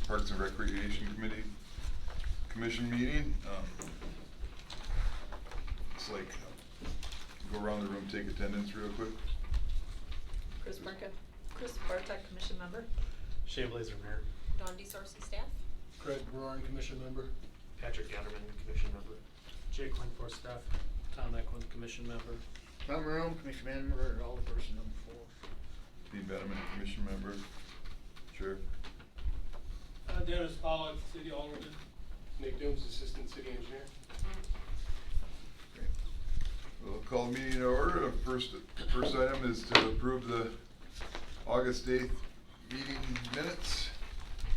Parks and Recreation Commission meeting. It's like, go around the room, take attendance real quick. Chris Bartek, Commission Member. Shane Blazer, Mayor. Dawn DeSorcy, staff. Craig Braun, Commission Member. Patrick Gatterman, Commission Member. Jake Lindfors, staff. Tom Eklund, Commission Member. Tom Rome, Commission Member, and all the personnel before. Steve Betterman, Commission Member. Sure. Dennis Pollock, City Alderman. Nick Dooms, Assistant City Engineer. Okay. We'll call the meeting to order. First item is to approve the August 8th meeting minutes.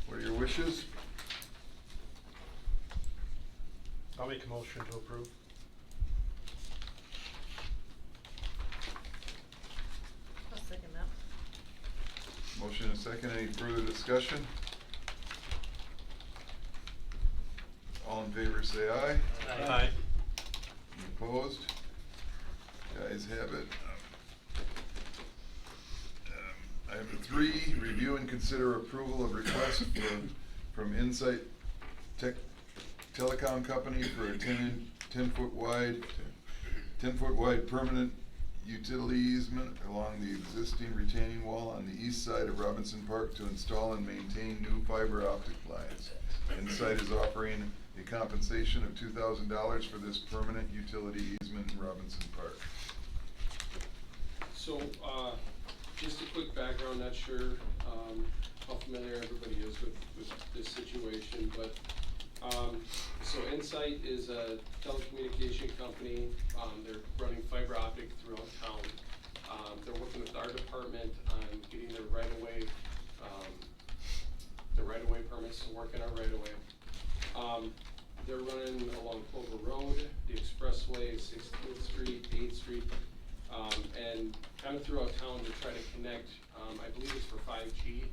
What are your wishes? I'll make a motion to approve. I'll second that. Motion and second. Any further discussion? All in favor say aye. Aye. Any opposed? Guys have it. Item 3, review and consider approval of request from Insight Telecom Company for a 10 foot wide permanent utility easement along the existing retaining wall on the east side of Robinson Park to install and maintain new fiber optic lines. Insight is offering a compensation of $2,000 for this permanent utility easement in Robinson Park. So, just a quick background, not sure how familiar everybody is with this situation, but so Insight is a telecommunication company. They're running fiber optic throughout town. They're working with our department on getting their right-of-way permits to work in our right-of-way. They're running along Clover Road, the expressway, 16th Street, 8th Street, and kind of throughout town to try to connect, I believe it's for 5G,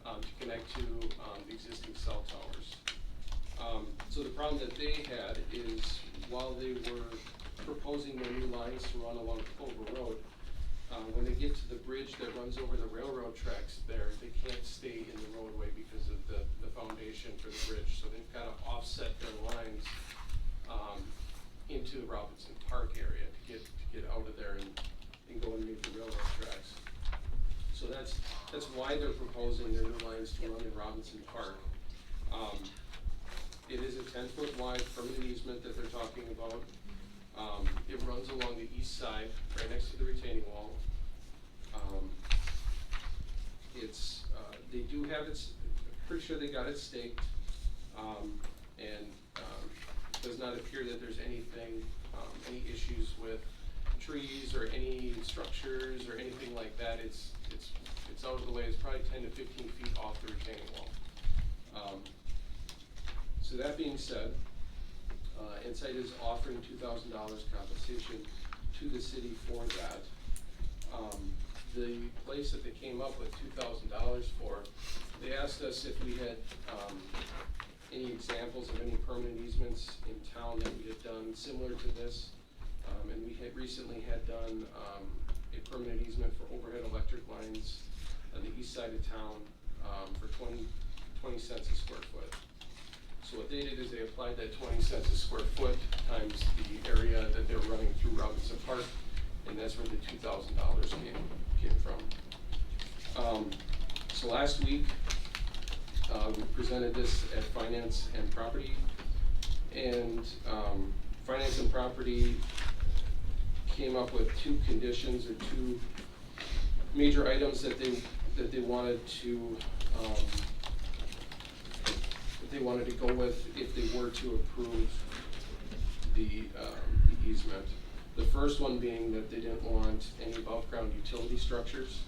to connect to the existing cell towers. So the problem that they had is while they were proposing their new lines to run along Clover Road, when they get to the bridge that runs over the railroad tracks there, they can't stay in the roadway because of the foundation for the bridge. So they've got to offset their lines into the Robinson Park area to get out of there and go underneath the railroad tracks. So that's why they're proposing their new lines to run in Robinson Park. It is a 10 foot wide permanent easement that they're talking about. It runs along the east side, right next to the retaining wall. They do have it, pretty sure they got it staked, and does not appear that there's anything, any issues with trees or any structures or anything like that. It's out of the way. It's probably 10 to 15 feet off the retaining wall. So that being said, Insight is offering $2,000 compensation to the city for that. The place that they came up with $2,000 for, they asked us if we had any examples of any permanent easements in town that we had done similar to this. And we had recently had done a permanent easement for overhead electric lines on the east side of town for 20 cents a square foot. So what they did is they applied that 20 cents a square foot times the area that they're running through Robinson Park, and that's where the $2,000 came from. So last week, we presented this at Finance and Property, and Finance and Property came up with 2 conditions or 2 major items that they wanted to go with if they were to approve the easement. The first one being that they didn't want any above ground utility structures.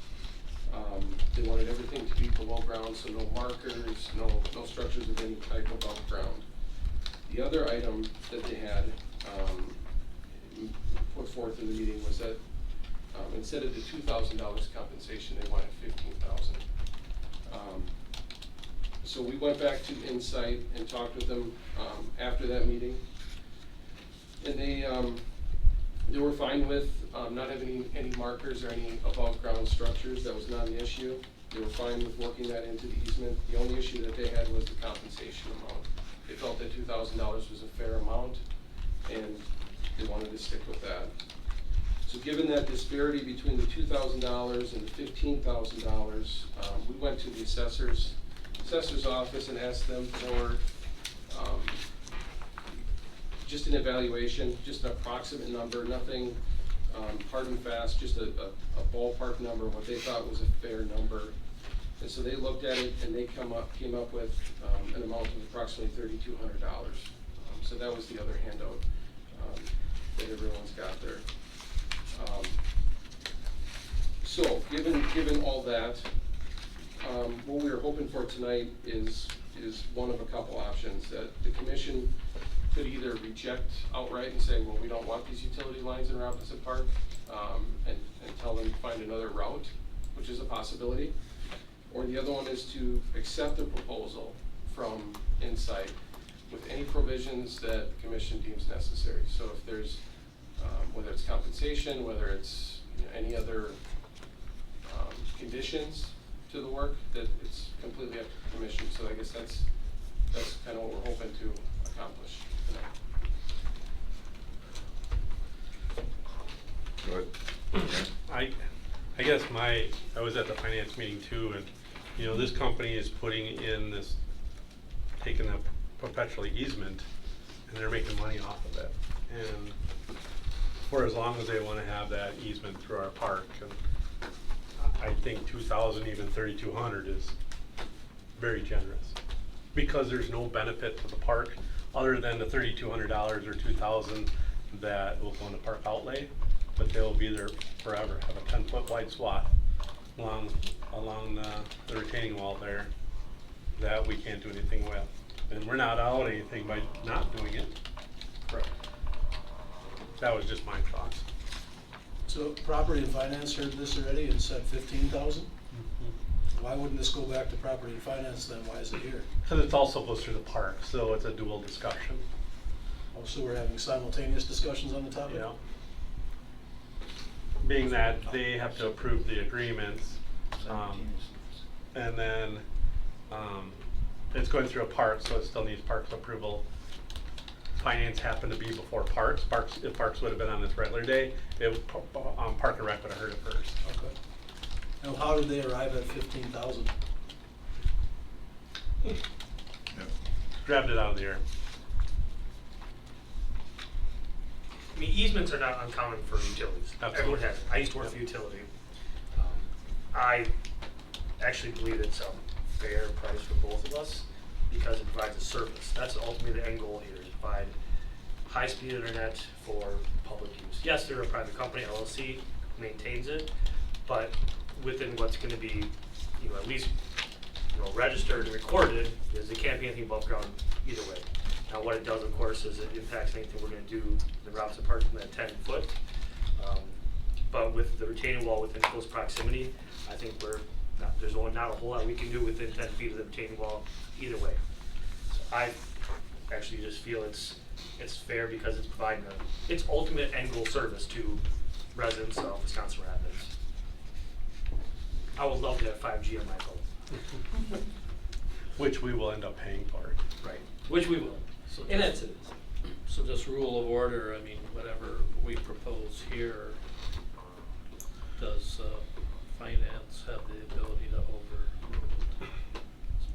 They wanted everything to be below ground, so no markers, no structures of any type above ground. The other item that they had put forth in the meeting was that instead of the $2,000 compensation, they wanted $15,000. So we went back to Insight and talked with them after that meeting, and they were fine with not having any markers or any above ground structures. That was not an issue. They were fine with working that into the easement. The only issue that they had was the compensation amount. They felt that $2,000 was a fair amount, and they wanted to stick with that. So given that disparity between the $2,000 and the $15,000, we went to the assessor's office and asked them for just an evaluation, just an approximate number, nothing hard and fast, just a ballpark number, what they thought was a fair number. And so they looked at it and they came up with an amount of approximately $3,200. So that was the other handout that everyone's got there. So given all that, what we were hoping for tonight is one of a couple options. That the commission could either reject outright and say, well, we don't want these utility lines in Robinson Park, and tell them to find another route, which is a possibility. Or the other one is to accept the proposal from Insight with any provisions that the commission deems necessary. So if there's, whether it's compensation, whether it's any other conditions to the work, that it's completely up to the commission. So I guess that's kind of what we're hoping to accomplish tonight. Go ahead. I guess I was at the finance meeting too, and this company is putting in this, taking a perpetual easement, and they're making money off of it. And for as long as they want to have that easement through our park, and I think 2,000, even 3,200 is very generous, because there's no benefit to the park other than the $3,200 or 2,000 that will go in the park outlay, but they'll be there forever. Have a 10-foot wide swath along the retaining wall there that we can't do anything with, and we're not out anything by not doing it. Correct. That was just my thoughts. So Property and Finance heard this already and said 15,000? Why wouldn't this go back to Property and Finance then? Why is it here? Because it's also goes through the park, so it's a dual discussion. Oh, so we're having simultaneous discussions on the topic? Yeah. Being that they have to approve the agreements, and then it's going through a park, so it still needs parks approval. Finance happened to be before Parks. If Parks would have been on this regular day, Park and Rec would have heard it first. Okay. Now, how did they arrive at 15,000? Yep. Grabbed it out of the air. I mean, easements are not uncommon for utilities. Absolutely. Everyone has. I used to work for utility. I actually believe it's a fair price for both of us because it provides a service. That's ultimately the end goal here, is provide high-speed internet for public use. Yes, they're a private company, LLC maintains it, but within what's going to be, at least, registered and recorded, is it can't be anything above ground either way. Now, what it does, of course, is it impacts anything we're going to do in the Robinson Park from that 10-foot. But with the retaining wall within close proximity, I think there's not a whole lot we can do within 10 feet of the retaining wall either way. So I actually just feel it's fair because it's providing its ultimate end goal service to residents of Wisconsin Rapids. I would love to have 5G on my phone. Which we will end up paying for. Right. Which we will. So And just- that's it. So just rule of order, I mean, whatever we propose here, does finance have the ability to overrule?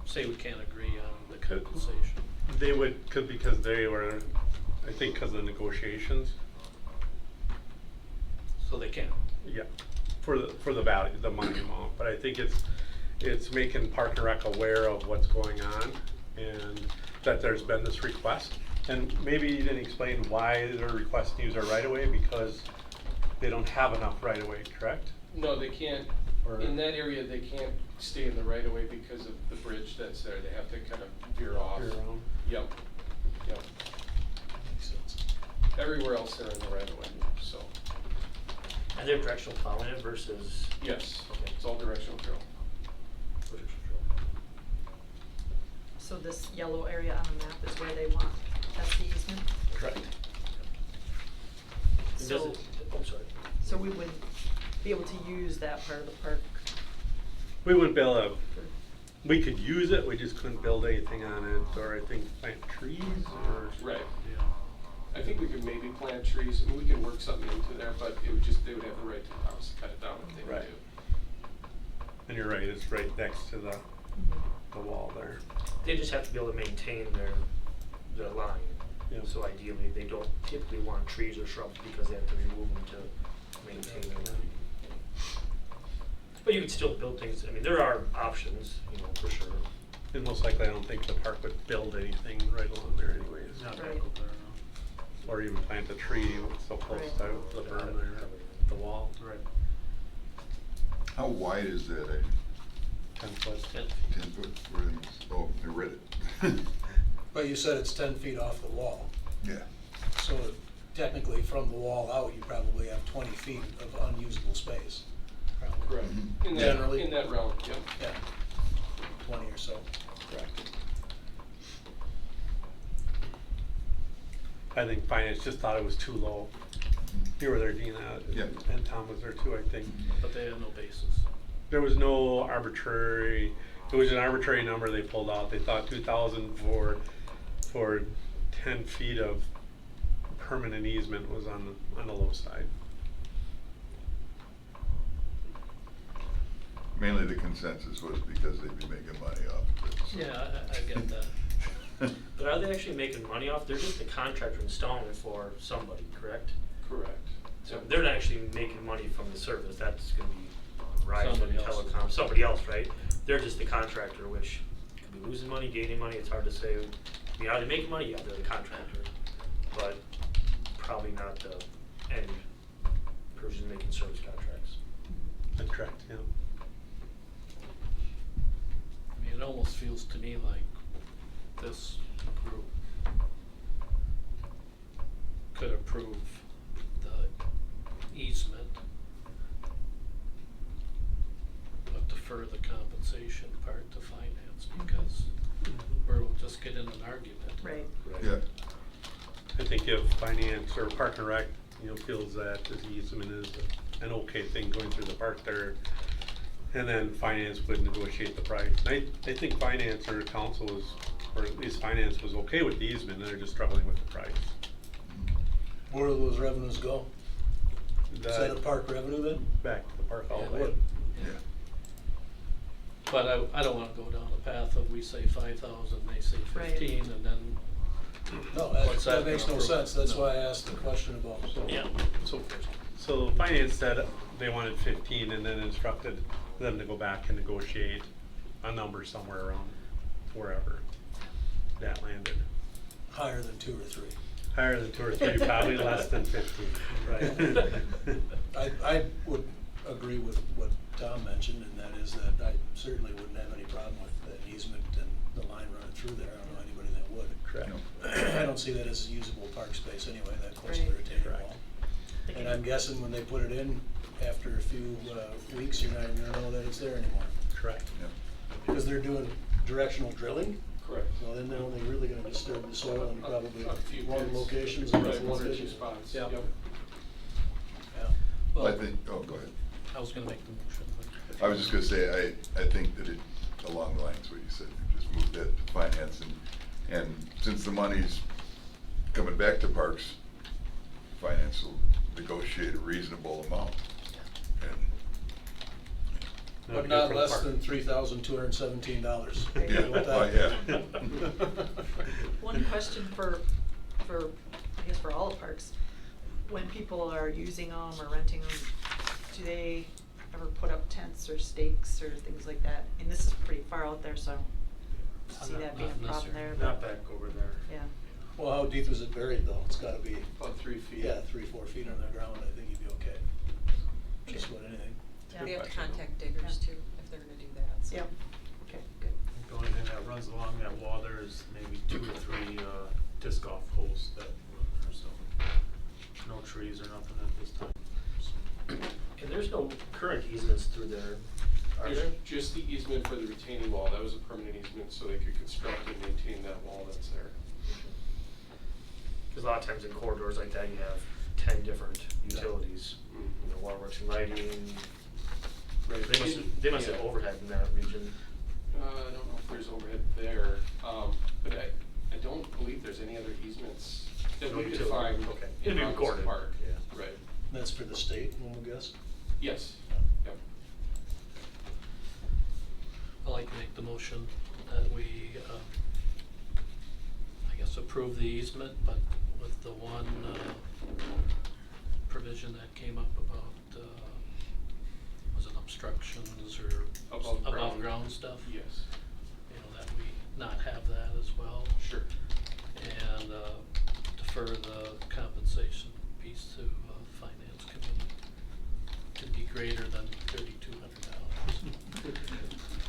Say we can't agree on the compensation. They would, because they were, I think because of the negotiations, So they can. yeah, for the value, the money amount. But I think it's making Park and Rec aware of what's going on and that there's been this request. And maybe you didn't explain why they're requesting to use our right of way, because they don't have enough right of way, correct? No, they can't, Or- in that area, they can't stay in the right of way because of the bridge that's there. They have to kind of veer off. Veer around. Yep. Makes sense. Everywhere else they're in the right of way, so, And they're directional plowing it versus yes, Okay. it's all directional drill. So this yellow area on the map is where they want, that's the easement? Correct. And does So, it, I'm sorry. so we wouldn't be able to use that part of the park We wouldn't be able to, we could use it, we just couldn't build anything on it, or I think plant trees, or. Right. I think we could maybe plant trees, and we can work something into there, but it would just, they would have the right to the house to cut it down if they Right. do. And you're right, it's right next to the wall there. They just have to be able to maintain their line. Yeah. So ideally, they don't typically want trees or shrubs because they have to remove them to maintain their line. But you could still build things, I mean, there are options, you know, for sure. And most likely, I don't think the park would build anything right along there anyways. Not Right. that cool there, no. Or even plant a tree so close Right. to the berm there, the wall. Right. How wide is that? 10 foot. 10 feet. 10 foot? Oh, I read it. But you said it's 10 feet off the wall. Yeah. So technically, from the wall out, you probably have 20 feet of unusable space. Probably. Correct. Mhm. In that, Generally. in that realm, yep. Yeah, 20 or so. Correct. I think finance just thought it was too low. You were there, Gina, Yeah. and Tom was there too, I think. But they had no basis. There was no arbitrary, it was an arbitrary number they pulled out. They thought 2,000 for 10 feet of permanent easement was on the low side. Mainly the consensus was because they'd be making money off of it. so. Yeah, I get that. But are they actually making money off? They're just the contractor installing it for somebody, correct? Correct. So Yep. they're not actually making money from the service, that's gonna be Verizon, Somebody else. Telecom, somebody else, right? They're just the contractor, which could be losing money, gaining money, it's hard to say. I mean, are they making money? Yeah, they're the contractor, but probably not the end person making service contracts. That's correct, yeah. I mean, it almost feels to me like this group could approve the easement, but defer the compensation part to finance, because we'll just get in an argument. Right. Yeah. I think if finance or Park and Rec, feels that this easement is an okay thing going through the park there, and then finance would negotiate the price. And I think finance or council was, or at least finance was okay with the easement, and they're just struggling with the price. Where do those revenues go? Is that a That- park revenue then? Back to the park Yeah, it outlay. would. Yeah. But I don't wanna go down the path of we say 5,000, they say Right. 15, and then, No, What's that that makes no gonna prove? sense. That's No. why I asked the question about. yeah. So finance said they wanted 15 and then instructed them to go back and negotiate a number somewhere around wherever that landed. Higher than 2 or 3. Higher than 2 or 3, probably less than 15, right? I would agree with what Tom mentioned, and that is that I certainly wouldn't have any problem with an easement and the line running through there. I don't know anybody that would. Correct. I don't see that as a usable park space anyway, that close to the Right. retaining Correct. wall. And I'm guessing when they put it in, after a few weeks, you're not even gonna know that it's there anymore. Correct. Yep. Because they're doing directional drilling, Correct. so then they're only really gonna disturb the soil in probably A few one pits. locations. Right, one or two spots, Yeah. yep. Yeah. Well, I think, oh, go ahead. I was gonna make the motion, but. I was just gonna say, I think that it, along the lines of what you said, you just move that to finance, and since the money's coming back to parks, finance will negotiate a reasonable amount. And, But not less than $3,217. yeah, oh, yeah. One question for, I guess for all the parks, when people are using them or renting them, do they ever put up tents or stakes or things like that? And this is pretty far out there, so I don't see Not- that being not a problem there, necessarily. Not but, back over there. yeah. Well, how deep is it buried though? It's gotta be, About 3 feet. yeah, 3-4 feet on the ground. I think you'd be okay. Just about anything. Yeah. They have to contact diggers Yeah. too, if they're gonna do that, so. Yep, okay, good. The only thing that runs along that wall there is maybe 2 or 3 disc golf holes that run there, so no trees or nothing at this time. And there's no current easements through there, are there? There's just the easement for the retaining wall, that was a permanent easement, so they could construct and maintain that wall that's there. Because a lot of times in corridors like that, you have 10 different utilities. Mhm. Waterworks and lighting, Right. They must have Yeah. overhead in that region. I don't know if there's overhead there, but I don't believe there's any other easements that No we could utility. find Okay. in It'd be Robinson recorded. Park. Yeah. Right, That's for the state, one would guess? yes, yep. I'd like to make the motion that we, I guess, approve the easement, but with the one provision that came up about, was it obstructions or Above ground. above ground stuff? Yes, You know, that we not have that as well. sure. And defer the compensation piece to finance committee to be greater than $3,200.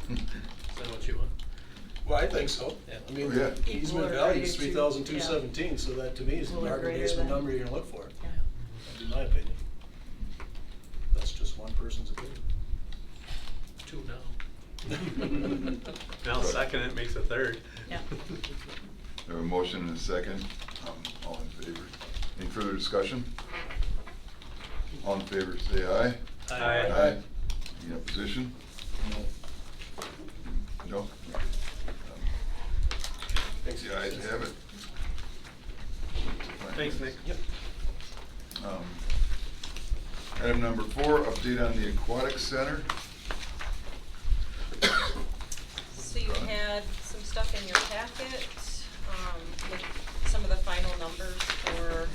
Is that what you want? Well, I think so. Yeah. I mean, Oh, yeah. the easement Equal or value is greater to- 3,217, so that to me is the Equal or market greater basement than- number you're gonna look for. Yeah. That'd be my opinion. That's just one person's opinion. 2 now. Now second, it makes a third. Yeah. There a motion and a second, all in favor. Any further discussion? All in favor, say aye. Aye. Any opposition? No? Thanks. The ayes have it. Thanks, Nick. Yep. Item number 4, update on the aquatic center. So you had some stuff in your packet, with some of the final numbers for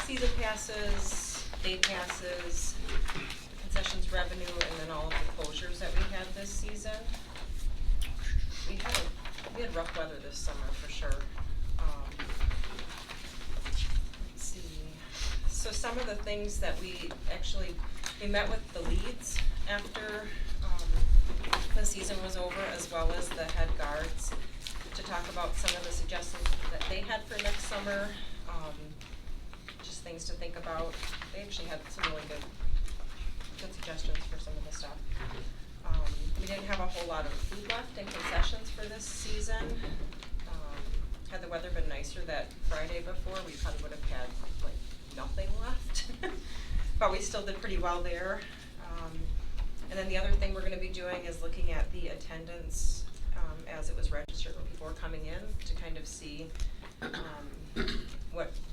season passes, day passes, concessions revenue, and then all of the closures that we had this season. We had rough weather this summer for sure. Let's see. So some of the things that we met with the leads after the season was over, as well as the head guards, to talk about some of the suggestions that they had for next summer, just things to think about. They actually had some really good suggestions for some of the stuff. We didn't have a whole lot of food left in concessions for this season. Had the weather been nicer that Friday before, we probably would have had like nothing left. But we still did pretty well there. And then the other thing we're gonna be doing is looking at the attendance, as it was registered when people were coming in, to kind of see,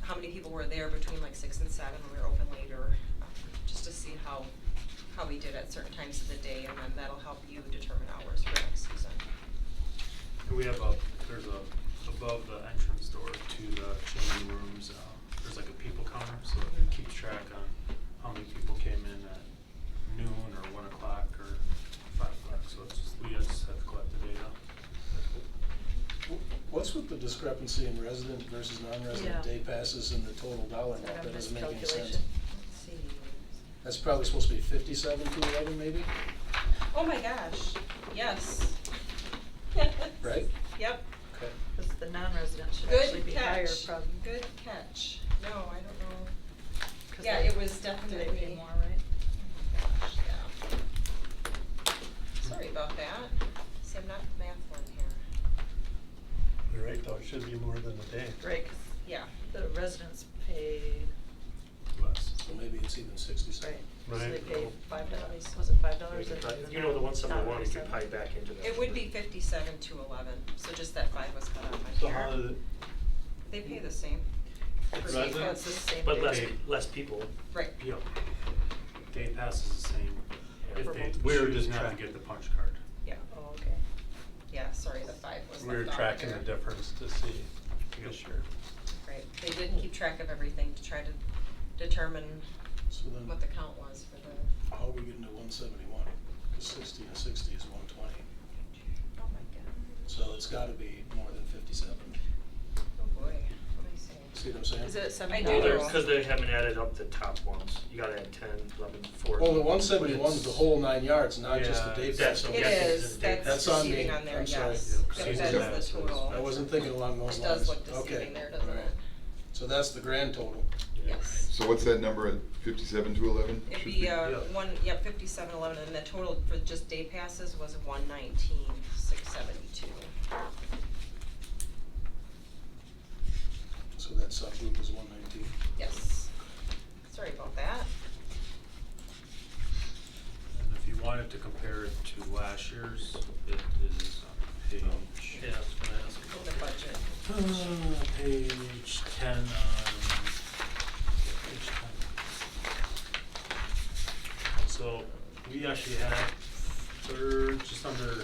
how many people were there between like 6 and 7 when we were open later, just to see how we did at certain times of the day, and then that'll help you determine hours for next season. And we have there's above the entrance door to the changing rooms, there's like a people counter, so it keeps track on how many people came in at noon or 1 o'clock or 5 o'clock, so we just have to collect the data. What's with the discrepancy in resident versus non-resident Yeah. day passes and the total dollar Is that amount? a That doesn't make any sense. miscalculation? Let's see. That's probably supposed to be 57 to 11 maybe, Oh my gosh, yes. right? Yep. Okay. Because the non-resident should actually Good be higher catch. probably. Good catch. No, I don't know. 'Cause Yeah, they- it was Do definitely. they pay more, right? Gosh, yeah. Sorry about that. See, I'm not the math one here. You're right, though, it should be more than a day. Right, 'cause Yeah. the residents pay, Less. So maybe it's even 67. right, so they Right. pay $5, was it $5? We could or probably- the You know, the 171, we could 177? probably back into that. It would be 57 to 11, so just that 5 was cut off my So here. how did it, They pay the same. For It's day resident? Oh, it's the pass. same But day. less people. Right. Yeah. Day pass is the same. If For they both. We were choose just not to track- get the punch card. Yeah. Oh, okay. Yeah, sorry, the 5 was we were left off tracking the there. difference to see this year. Right. They did keep track of everything to try to determine So then, what the count was for the. how are we getting to 171? Because 60 and 60 is 120. Oh my god. So it's gotta be more than 57. Oh boy. What do I say? See what I'm saying? Is it $7? I do know. Because they haven't added up the top ones. You gotta add 10, 11, 14. Well, the 171 is the whole 9 yards, not just the Yeah, day that's- pass. It Yeah, is, it's- that's That's on me. deceiving on there, I'm sorry. yes. Yeah, That season that is passes. the total. I wasn't thinking along those It lines. does look Okay. deceiving there, doesn't Alright. it? So that's the grand total. Yes. So what's that number at 57 to 11? It'd Should be, Yeah. 5711, and the total for just day passes was 119,672. So that subgroup is 119. Yes. Sorry about that. compare it to last year's, it is on page. Yeah, I was gonna ask. In the budget. Page 10 on, page 10. So we actually had just under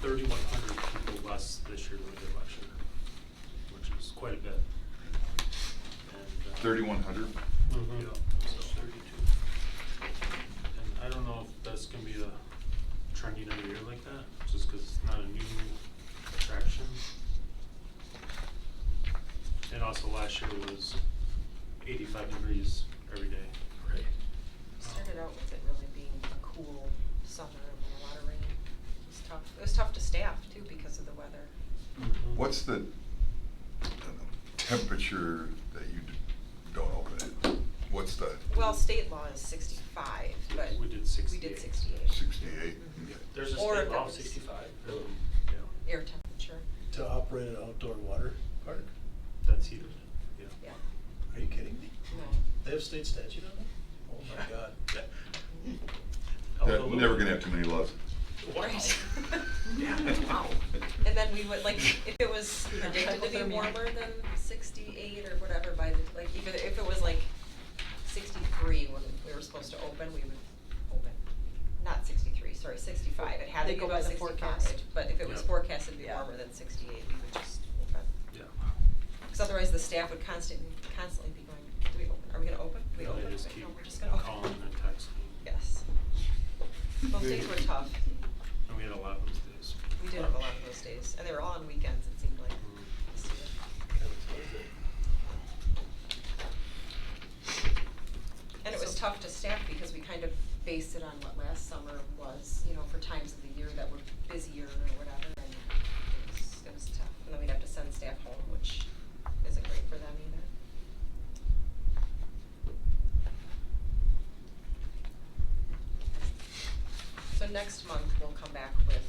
3,100 people less this year than we did last year, which is quite a bit. And, 3,100? Mhm. Yeah, so 32. And I don't know if that's gonna be the trending every year like that, just cause it's not a new attraction. And also last year was 85 degrees every day. Right. Started out with it really being a cool summer and then a lot of rain. It was tough. It was tough to staff too because of the weather. What's the, I don't know, temperature that you don't open it? What's the Well, state law is 65, but We did we 68. did 68. 68? Mhm. Okay. There's a Or state if law it of was- 65. Yeah, Air temperature, To operate an outdoor water park? that's heated, yeah. yeah. Are you kidding me? No. They have state statute on it? Oh my God. That, never gonna have too many laws. Right. Yeah. Wow. And then we would, like, if it was predicted to be Hypothermia. warmer than 68 or whatever by the, like, even if it was like 63 when we were supposed to open, we would open. Not 63, sorry, 65. It had They to go go by by the 65, forecast. but if it was Yep. forecasted to be Yeah. warmer than 68, we would just open. Yeah. Because otherwise the staff would constantly be going, do we open? Are we gonna open? Do we Yeah, open? they just Okay, keep no, we're just gonna open. calling and texting. Yes. Those days were tough. And we had a lot of those days. We did have a lot of those days, and they were all on weekends, it seemed like, this year. And it was tough to staff because we kind of based it on what last summer was, you know, for times of the year that were busier or whatever, and it was tough. And then we'd have to send staff home, which isn't great for them either. So next month, we'll come back with,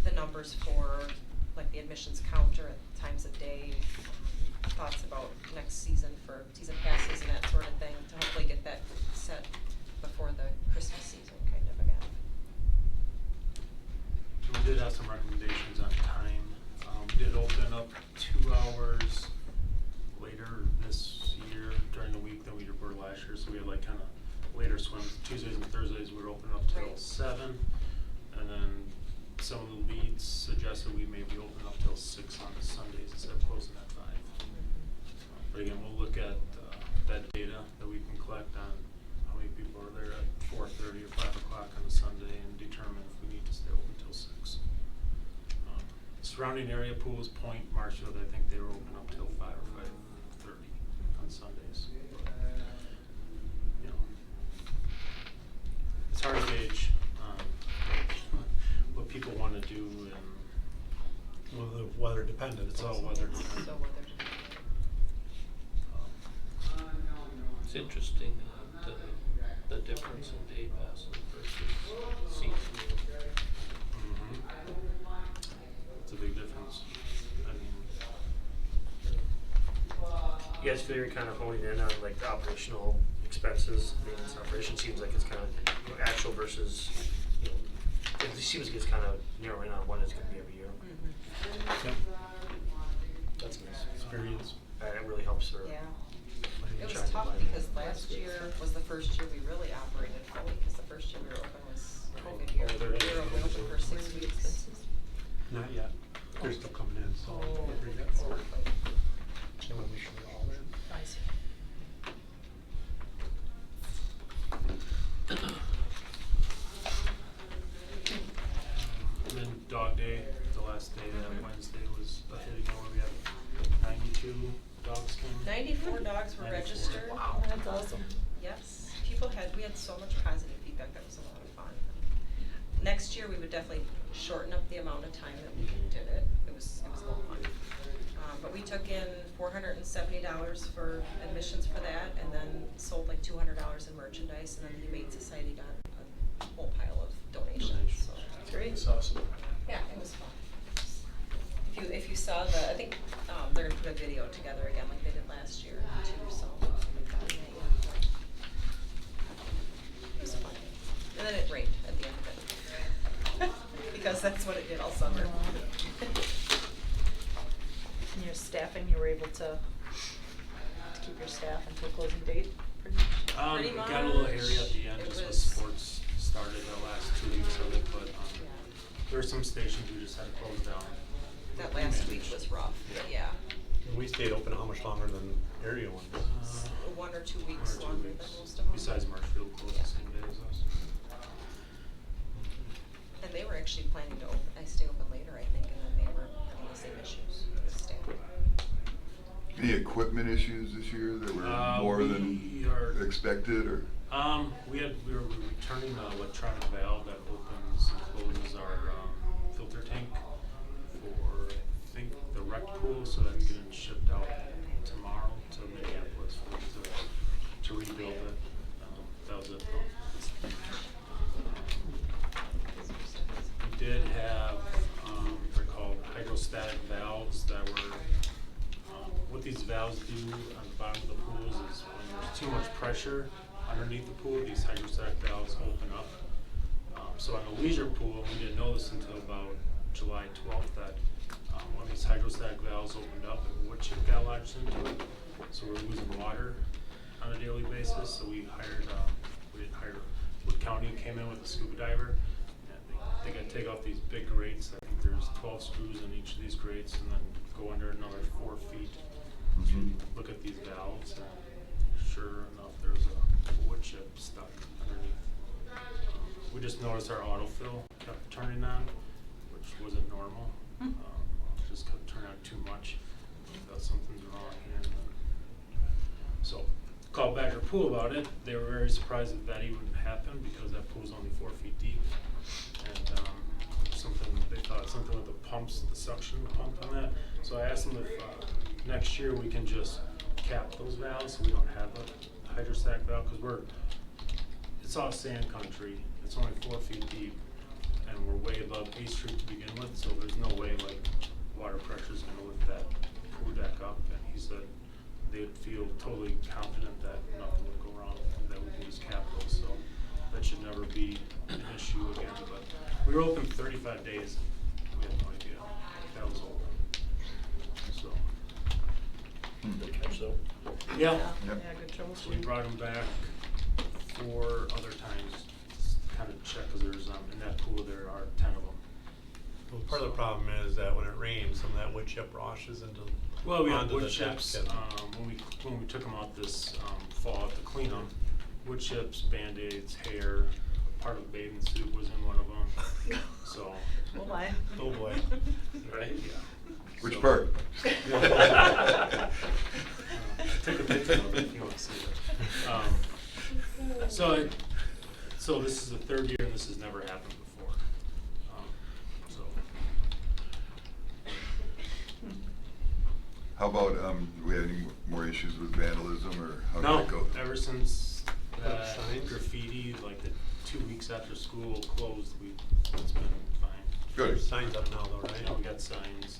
the numbers for, like, the admissions counter and times of day, thoughts about next season for season passes and that sort of thing, to hopefully get that set before the Christmas season, kind of again. We did have some recommendations on time. We did open up 2 hours later this year during the week than we were last year, so we had like kinda later swims. Tuesdays and Thursdays we were open up till Right. 7, and then some of the leads suggested we maybe open up till 6 on Sundays instead of closing at 5. But again, we'll look at that data that we can collect on how many people are there at 4:30 or 5 o'clock on a Sunday and determine if we need to stay open till 6. Surrounding area pools, Point, Marshfield, I think they were open up till 5 or 5:30 on Sundays. But, you know, it's hard to gauge what people want to do, and Well, the weather dependent. it's all weather So dependent. whether It's interesting, the difference in day passes versus season. It's a big difference. I mean, You guys feel you're kind of honing in on like the operational expenses, maintenance operation seems like it's kind of actual versus, you know, it seems like it's kind of narrowing on what it's gonna be every year. Yep. That's nice. Experience. It really helps her. Yeah. It was trying to tough find- because last year was the first year we really operated fully, because the first year we were open was COVID year. We were only open for 6 weeks. Not yet. They're still coming in, so. Oh, we'll read it. that's not good. I see. and then Dog Day, the last day, that Wednesday was a hit again where we had 92 dogs came. 94 dogs were 94. registered. Wow, that's awesome. Yes, we had so much positive feedback, that was a lot of fun. Next year, we would definitely shorten up the amount of time that we did it, it was long. But we took in $470 for admissions for that, and then sold like $200 in merchandise, and then the Humane Society got a whole pile of donations, so. Great. It's awesome. Yeah, it was fun. If you saw I think, they're gonna put a video together again like they did last year too, so. It was fun. And then it rained at the end of it. Because that's what it did all summer. And your staffing, you were able to keep your staff until closing date, pretty much? Pretty It got a little hairy at much. the end, It just with was- sports started the last 2 weeks of it, but, there were some stations we just had to close down. That last week was rough, but yeah, And we stayed open how much longer than area ones? 1 or 2 1 weeks or 2 longer weeks, than most of them. besides Marshfield closed Yeah. the same day as us. And they were actually planning to stay open later, I think, and then they were having the same issues with staff. Any equipment issues this year that were more than We are- expected, or? We were returning the electronic valve that opens and closes our, filter tank for, I think, the rec pool, so that's getting shipped out tomorrow to Minneapolis to rebuild it. That was it though. We did have, they're called hydrostatic valves that were, what these valves do on the bottom of the pools is when there's too much pressure underneath the pool, these hydrostatic valves open up. So on the leisure pool, we didn't know this until about July 12th that when these hydrostatic valves opened up and wood chip got lodged into it. So we're losing water on a daily basis. So we didn't hire, Wood County came in with a scuba diver. And they got to take off these big grates. I think there's 12 screws in each of these grates and then go under another 4 feet to look at these valves. And sure enough, there's a wood chip stuck underneath. We just noticed our autofill kept turning on, which wasn't normal. Just kept turning on too much. We thought something's wrong here. So called Badger Pool about it. They were very surprised that even happened because that pool's only 4 feet deep. And they thought something with the pumps, the suction pump on that. So I asked them if next year we can just cap those valves so we don't have a hydrostatic valve, because it's all sand country. It's only 4 feet deep, and we're way above 8th Street to begin with, so there's no way like water pressure is gonna lift that pool deck up. And he said they'd feel totally confident that nothing would go wrong, and that we can just cap those, so that should never be an issue again. But we were open 35 days, and we had no idea that was open, so. Yeah. Yep. Yeah, good So we troubleshooting. brought them back 4 other times, kind of check, because there's, in that pool there are 10 of them. Well, part of the problem is that when it rains, some of that wood chip washes into, Well, we had onto wood the deck chips, and- when we took them out this, fall to clean them, wood chips, Band-Aids, hair, part of the bathing suit was in one of them, so. Oh my. Oh boy. Right, yeah. Which So- part? Take a picture of it if you want to see it. So this is the 3rd year and this has never happened before. So. How about, do we have any more issues with vandalism, or how did it go? No, ever since Put up signs? graffiti, like the 2 weeks after school closed, it's been fine. Good. There's signs up now though, Yeah, we right? got signs.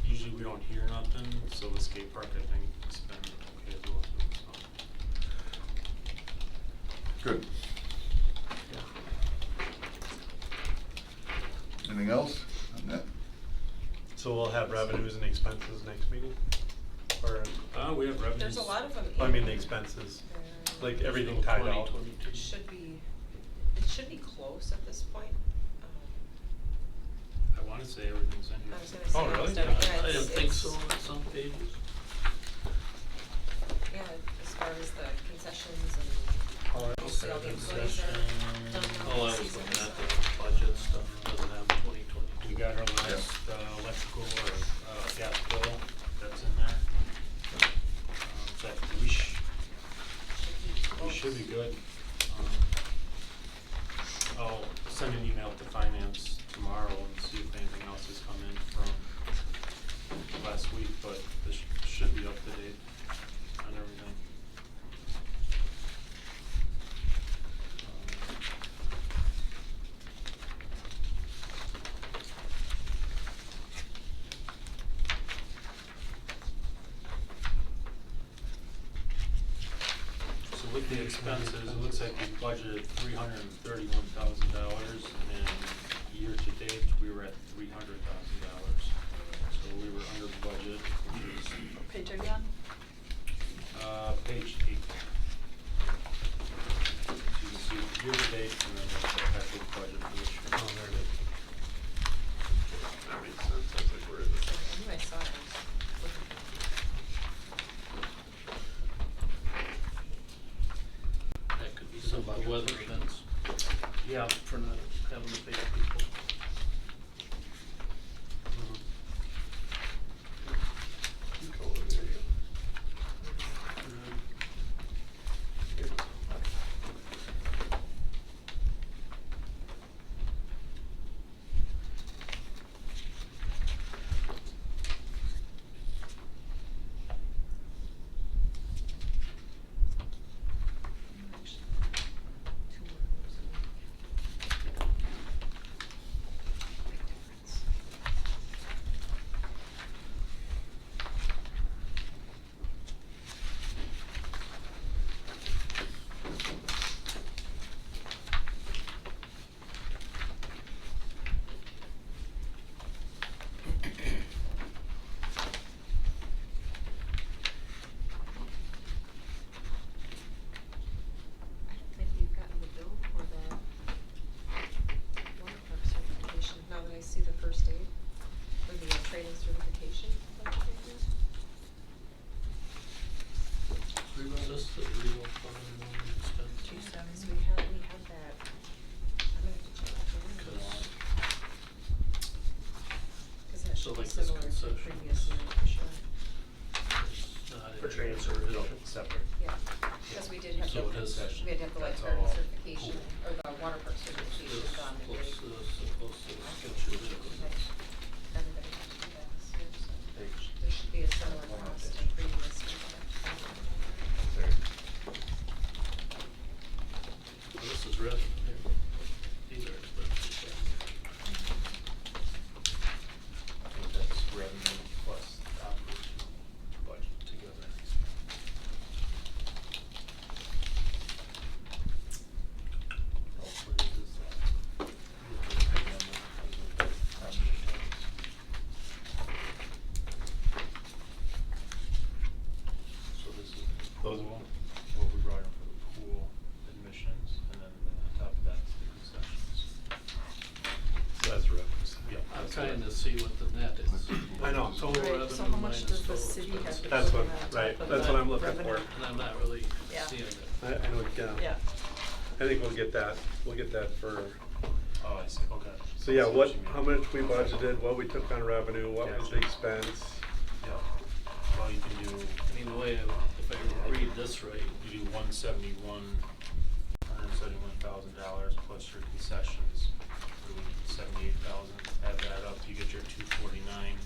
Usually we don't hear nothing, so the skate park, I think, it's been okay to go to, so. Good. Anything else on that? So we'll have revenues and expenses next meeting? Or, We have revenues. There's a lot of them. I mean the expenses, like everything tied out. It should be close at this point. I wanna say everything's in here. I was gonna say. Oh, really? almost everything. I It's- didn't think it's- so on some pages. Yeah, as far as the concessions and. Oh, I see all the employees that are done in Oh, I was season. looking at the budget stuff, doesn't have 2022. We got our last, electrical or, gas bill, that's in there. So we should be good. I'll send an email to finance tomorrow and see if anything else has come in from last week, but this should be up to date on everything. So with the expenses, it looks like we budgeted $331,000, and year-to-date, we were at $300,000. So we were under budget, which is, What page are you on? page 8. So you can see year-to-date, and then the actual budget for this year. Oh, there it is. That makes sense, I was like, where is it? I knew I saw it. That could be some of the weather events Yeah, for not having to pay people. Cool, there you go. Maybe you've gotten the bill for the water park certification, now that I see the first aid, or the training certification. Is this the real fund expense? So we had that, I'm gonna have to check the Cause, Cause that So should be like this similar to the concession. previous year, for sure. it's not in For training here, service, is it? separate. Yeah, cause we did have So the, it is- we had to have the That's lifeguard all certification, or the water park certification This done, and plus we, this plus this gets you this. everybody had to do that this year, so. Page. There should be a similar cost in previous years. Well, this is revenue here. These are expenses. I think that's revenue plus operation budget together. Hopefully it is, so this is the Those- pool, what we brought in for the pool admissions, and then on top of that, the concessions. So that's reference. Yeah. I'm trying to see what the net is. I know. Total Right, revenue so how much minus does the total city have to expenses. That's put what, in on top right, of that's that what I'm looking revenue? for. And I'm not really Yeah. seeing it. I know, Yeah, I think we'll get that for, Oh, I see, okay. so yeah, I see what, you mean. how much we budgeted, what we took on revenue, what was the Gotcha. expense. Yeah, well, you can do, I mean, the way, if I read this right, you do $171,000 plus your concessions, so 78,000, add that up, you get your 249.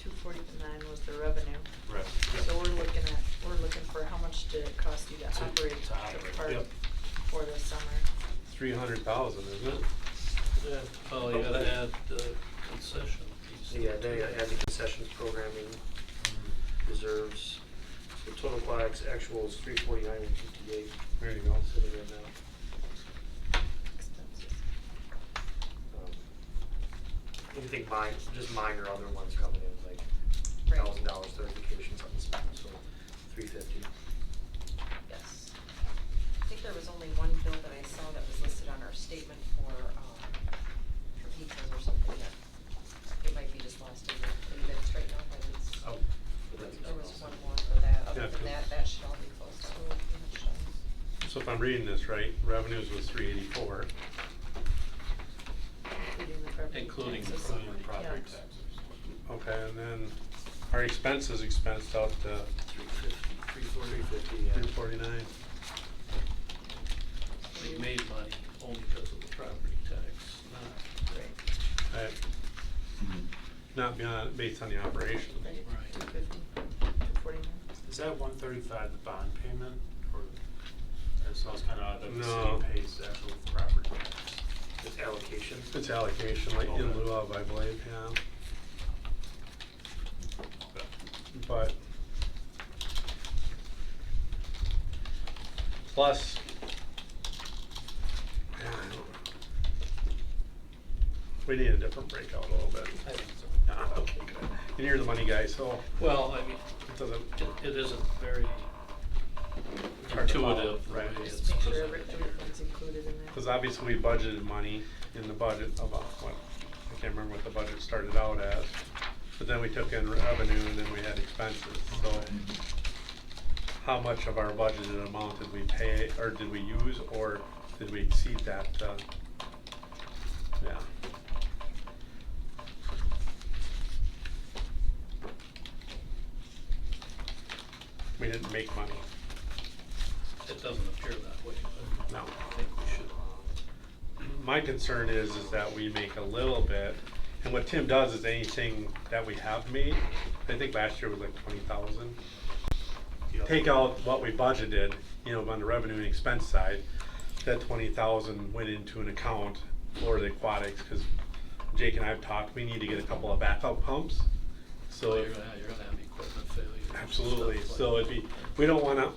$249 was the revenue. Right. So we're looking for how much did it cost you to To- operate to operate, the park yep. for this summer? 300,000, isn't it? yeah, oh, you gotta add the concession piece. Yeah, they add the concessions programming, reserves, so total quads, actual is 349,158, There you go. sitting there now. Expenses. Anything just minor other ones coming in, like Right. $1,000 certifications on the spend, so $350. Yes. I think there was only one bill that I saw that was listed on our statement for pizzas or something that, it might be just lost in the minutes right now, but it's, Oh, there was one more for that, Yeah, other than cool. that should all be close to pretty much done. So if I'm reading this right, revenues was 384. Including the property Including taxes. including property Yeah. taxes. Okay, and then our expenses expensed out to 350, 350, yeah. 349. We made money only because of the property tax, not. Right, Right. Not beyond, based on the operation. right, Right. 250, 249. Is that 135 the bond payment, or, so it's kinda odd that the No. city pays the actual property tax? It's allocation. It's allocation, like in Okay. lieu of, I believe, yeah. Okay. but plus, yeah, I don't know. We need a different breakout a little bit. I think so. Ah, okay, good. And you're the money guy, so Well, I mean, it doesn't, it isn't very hard to follow, intuitive, right. right? Just make sure everything's included in there. cause obviously we budgeted money in the budget about what, I can't remember what the budget started out as. But then we took in revenue and then we had expenses, so how much of our budgeted amount did we pay, or did we use, or did we exceed that, yeah. We didn't make money, It doesn't appear that way, but no. I think we should. My concern is that we make a little bit, and what Tim does is anything that we have made, I think last year was like 20,000. Take out what we budgeted, you know, on the revenue and expense side, that 20,000 went into an account for the aquatics, cause Jake and I have talked, we need to get a couple of backup pumps. So You're gonna have equipment failure. absolutely, so it'd be, we don't wanna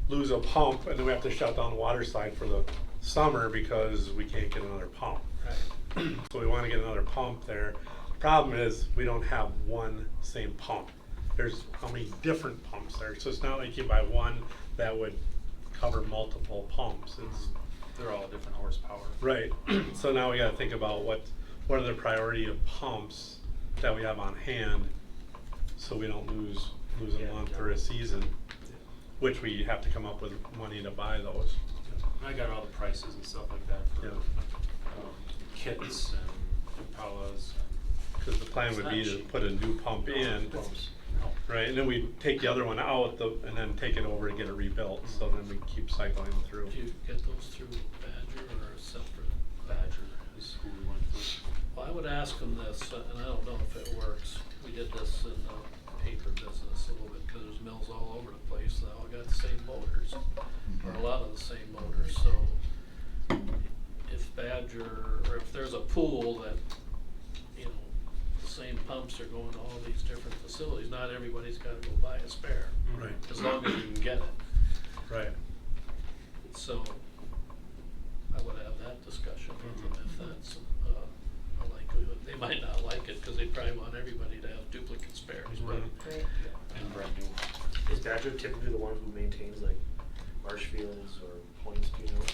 lose a pump and then we have to shut down the water side for the summer because we can't get another pump. Right. So we wanna get another pump there. Problem is, we don't have one same pump. There's how many different pumps there, so it's not like you buy one that would cover multiple pumps, it's. They're all different horsepower. Right, so now we gotta think about what are the priority of pumps that we have on hand, so we don't lose a Yeah, month or a season, which we have to come up with money to buy those. I got all the prices and stuff like that for Yeah. kits and Impalas. Cause the plan would be to put a new pump in, right, and then we take the other one out, and then take it over and get it rebuilt, so then we keep cycling through. Do you get those through Badger or a separate? Badger is who we went with. Well, I would ask them this, and I don't know if it works. We did this in the paper business a little bit, cause there's mills all over the place, they all got the same motors, or a lot of the same motors, so if Badger, or if there's a pool that, you know, the same pumps are going to all these different facilities, not everybody's gotta go buy a spare. Right. As long as you can get it. Right, So, I would have that discussion with them if that's a likelihood. They might not like it, cause they probably want everybody to have duplicate spares, but. Right. And brand new. Is Badger typically the one who maintains like marsh fields or points, do you know?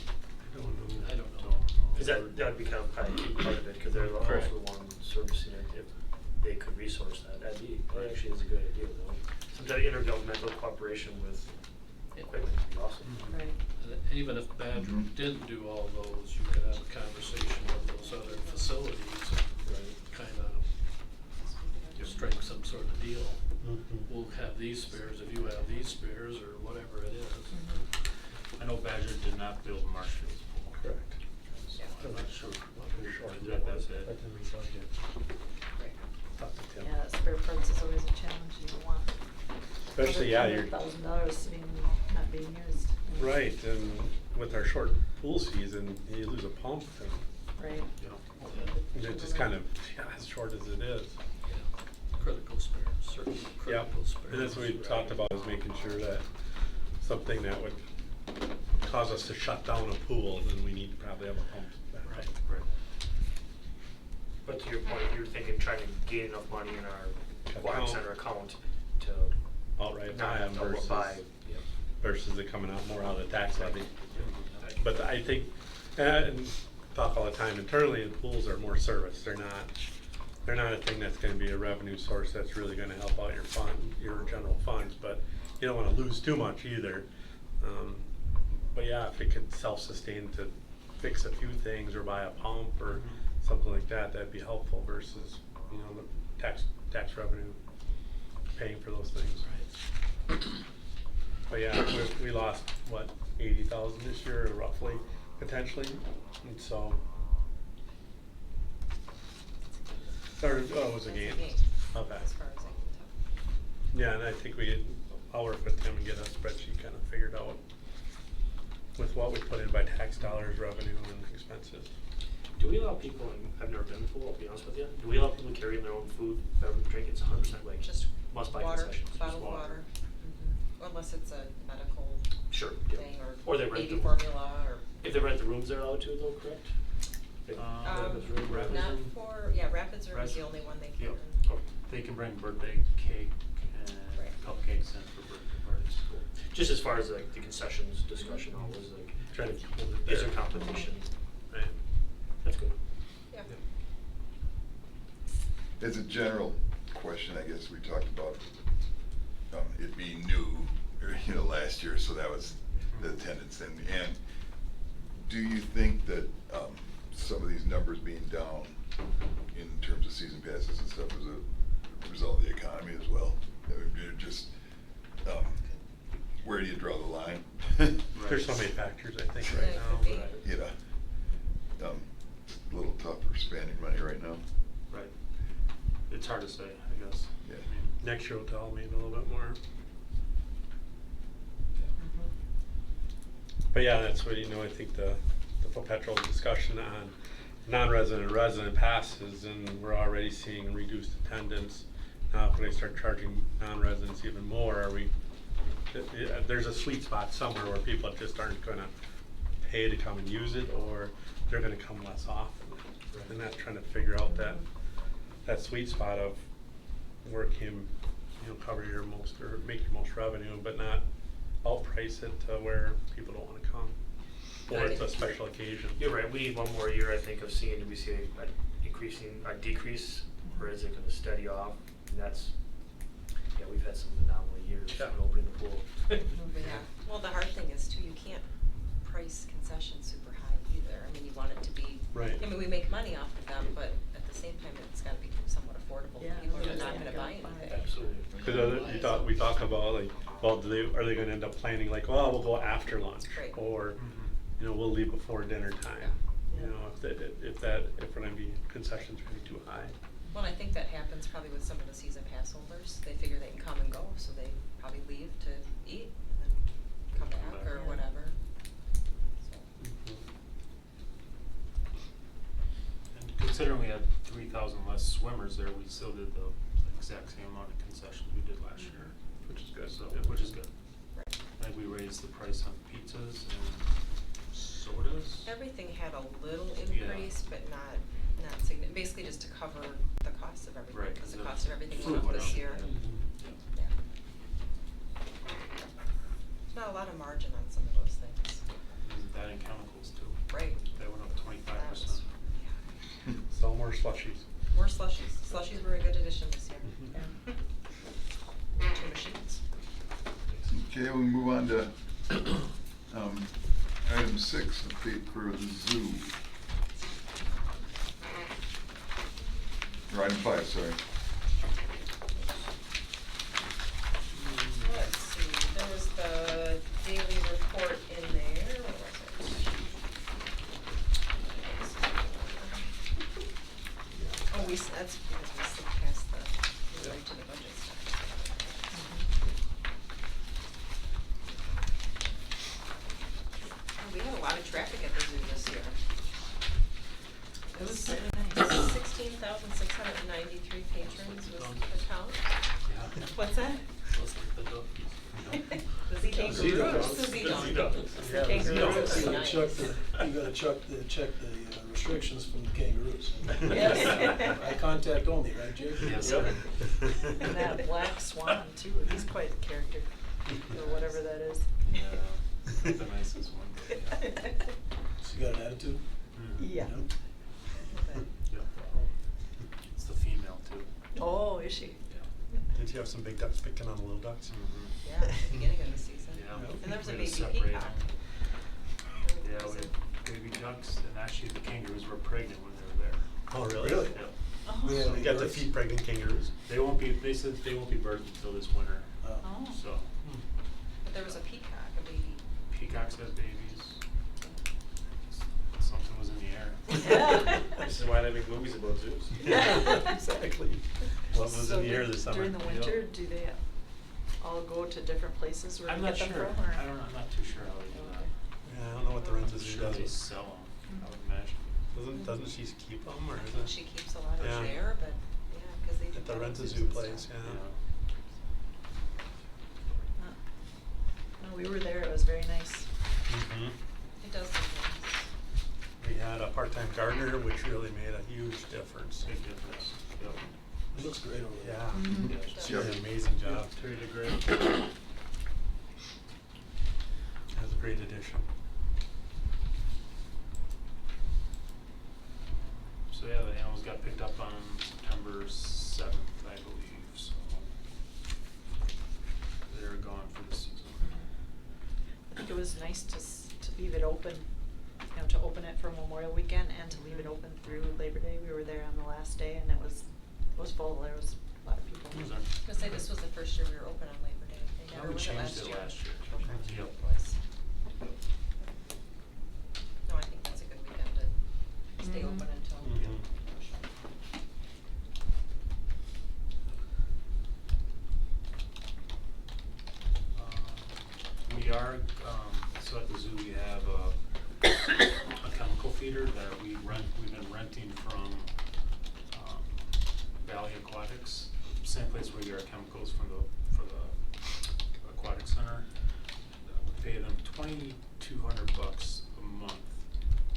I don't know. Cause that'd be kind of probably a key part of it, cause they're also Correct. the one servicing it, if they could resource that, that actually is a good idea though. Some type of intergovernmental cooperation with equipment would be awesome. Right. And even if Badger didn't do all those, you could have a conversation with those other facilities and kinda strike some sort of deal. We'll have these spares if you have these spares or whatever it is. I know Badger did not build Marshfield's pool. correct. So I'm not sure who that that's it. Talk to Tim. Yeah, that spare parts is always a challenge, you don't want. Especially, yeah, you're. $100,000 sitting, not being used. Right, and with our short pool season, you lose a pump, Right. and it just kind of, yeah, as short as it is. Critical spares, certainly Yep, critical spares. and that's what we talked about, is making sure that something that would cause us to shut down a pool, then we need to probably have a pump back. Right. Right. But to your point, you're thinking trying to gain enough money in our aquatic Account. center account to Outright not buy have them to versus, buy. versus it coming out more out of the tax levy. But I think, and talk all the time internally, the pools are more service, they're not a thing that's gonna be a revenue source that's really gonna help out your fund, your general funds, but you don't wanna lose too much either. But yeah, if it could self-sustain to fix a few things or buy a pump or something like that, that'd be helpful versus, you know, the tax revenue paying for those things. Right. But yeah, we lost, what, 80,000 this year roughly, potentially, and so. Or, oh, it was a gain. Okay. As far as I can tell. Yeah, and I think I'll work with Tim and get a spreadsheet kind of figured out with what we put in by tax dollars, revenue and expenses. Do we allow people, and I've never been to the pool, I'll be honest with you, do we allow people to carry in their own food, beverage, drink, it's 100% like Just must buy water, concessions. just bottled water. Mhm. Unless it's a medical Sure, yeah. thing Or or they rent baby the- formula or. If they rent the rooms, they're allowed to though, correct? They- Rapids room, Rapids Not room? for, yeah, Rapids Room is the only one they Yep. can. Oh, they can bring birthday cake and Right. cupcakes in for birthday parties. Cool. Just as far as like the concessions discussion, always like, Try to hold it is there. there competition? Right. That's good. Yeah. As a general question, I guess we talked about it being new, or, last year, so that was the attendance thing. And do you think that some of these numbers being down in terms of season passes and stuff was a result of the economy as well? I mean, you're just, where do you draw the line? There's so many factors, I think, Yeah, right it now. could be. You know, a little tougher spending money right now. Right. It's hard to say, I guess. Yeah. I mean, Next year will tell me a little bit more. But yeah, that's what, I think the perpetual discussion on non-resident and resident passes, and we're already seeing reduced attendance. Now, if they start charging non-residents even more, there's a sweet spot somewhere where people just aren't gonna pay to come and use it, or they're gonna come less often. And that's trying to figure out that sweet spot of where can, cover your most, or make your most revenue, but not outprice it to where people don't wanna come. Or it's a special occasion. You're right, we need one more year, I think, of seeing, do we see a decrease, or is it gonna steady off? And that's, yeah, we've had some anomaly years, Yeah. opening the pool. Yeah, well, the hard thing is too, you can't price concessions super high either. I mean, you want it to be. Right. I mean, we make money off of them, but at the same time, it's gotta be somewhat affordable. Yeah, People are yeah, not yeah. gonna buy Yeah. anything. Absolutely. Cause we talk about like, well, are they gonna end up planning like, well, we'll go after lunch? Right. Or, Mhm. we'll leave before dinner time. Yeah. If we're gonna be concessions really too high. Well, I think that happens probably with some of the season pass holders. They figure they can come and go, so they probably leave to eat and then come back or Yeah. whatever. So. And considering we had 3,000 less swimmers there, we still did the exact same amount of concessions we did last year. Which is good. So, Yeah. which is good. Right. I think we raised the price on pizzas and sodas. Everything had a little Yeah. increase, but not significant, basically just to cover the cost of everything, Right, because the the cost of everything food went up went this up, year. yeah. Yeah. Not a lot of margin on some of those things. And that and chemicals too. Right. They went up 25%. That was- yeah. Sell more slushies. More slushies. Slushies were a good addition this year. Mhm. Yeah. 2 machines. Okay, we move on to, item 6, the pay for the zoo. Or item 5, sorry. Let's see, there was the daily report in there, what was it? Oh, that's because we slipped past we went to the budget stuff. Oh, we had a lot of traffic at the zoo this year. It was very nice. 16,693 patrons was the count. Yeah. What's that? Those like the duckies. The kangaroos. The Z-dogs. The Yeah, the kangaroos. You gotta Nice. check the restrictions from the kangaroos. Yes. Eye contact only, right, Jake? Yes. Yep. And that black swan too, he's quite a character, or whatever that is. Yeah. The nicest one. but yeah. So you got an attitude? Mhm. Yeah. Yep. It's the female too. Oh, is she? Yeah. Did you have some big ducks picking on the little ducks? Mhm. Yeah, at the beginning of the season. Yeah. And there was a We baby had to separate peacock. them. There Yeah, was we a- had baby ducks, and actually the kangaroos were pregnant when they were there. Oh, Really? Yeah. We had So you got to birds? feed pregnant kangaroos? They won't be, they said they won't be birthed until this winter, Oh. so. But there was a peacock, a baby. Peacocks have babies. Something was in the air. This is why they make movies about zoos. Yeah. Exactly. What was So in the air this summer? During the winter, do they all go to different places where I'm to not get sure, them from, or? I don't know, I'm not too sure how they do that. Yeah, I don't know what the rent I'm is. sure they sell them, I would imagine. Doesn't she keep them, or I is think it? she keeps a lot of Yeah. there, but, yeah, because they do. At the petting rent a zoos zoo and place, stuff. yeah. We were there, it was very nice. Mhm. It does look nice. We had a part-time gardener, which really made a huge difference. Big difference, yep. It looks great over there. Yeah. Mhm. Yeah, She did an amazing job. Terry did great. That was a great addition. So yeah, the animals got picked up on September 7th, I believe, so they're gone for the season. I think it was nice to leave it open, you know, to open it for Memorial Weekend and to leave it open through Labor Day. We were there on the last day and it was full. There was a lot of people. Was there? I was gonna say, this was the first year we were open on Labor Day. They No, never we was it changed last it year. last year. Okay. Yep. Was. No, I think that's a good weekend to stay Mhm. open until. Mhm. We are, so at the zoo, we have a chemical feeder that we've been renting from Valley Aquatics, same place we get our chemicals for the aquatic center. We pay them $2,200 a month.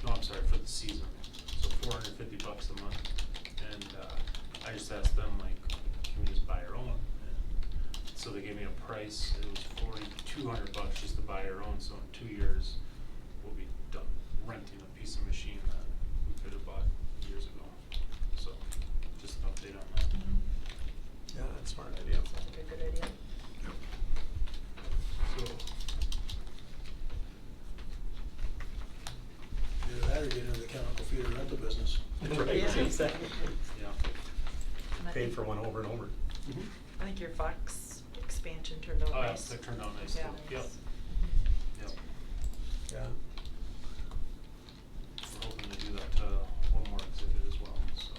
No, I'm sorry, for the season, so $450 a month. And I just asked them, like, can we just buy our own? And so they gave me a price. It was $4,200 just to buy our own. So in 2 years, we'll be done renting a piece of machine that we could have bought years ago. So just an update on that. Mhm. Yeah, that's a smart idea. Sounds like a good idea. So Either that or get into the chemical feeder rental business. Right, Yeah. exactly. yeah. And I Paid think- for one over and over. I think your Fox expansion turned out Oh yeah, nice. that turned out nice too. Yeah. Yep. Yep. Yeah. We're hoping to do that one more exhibit as well. So.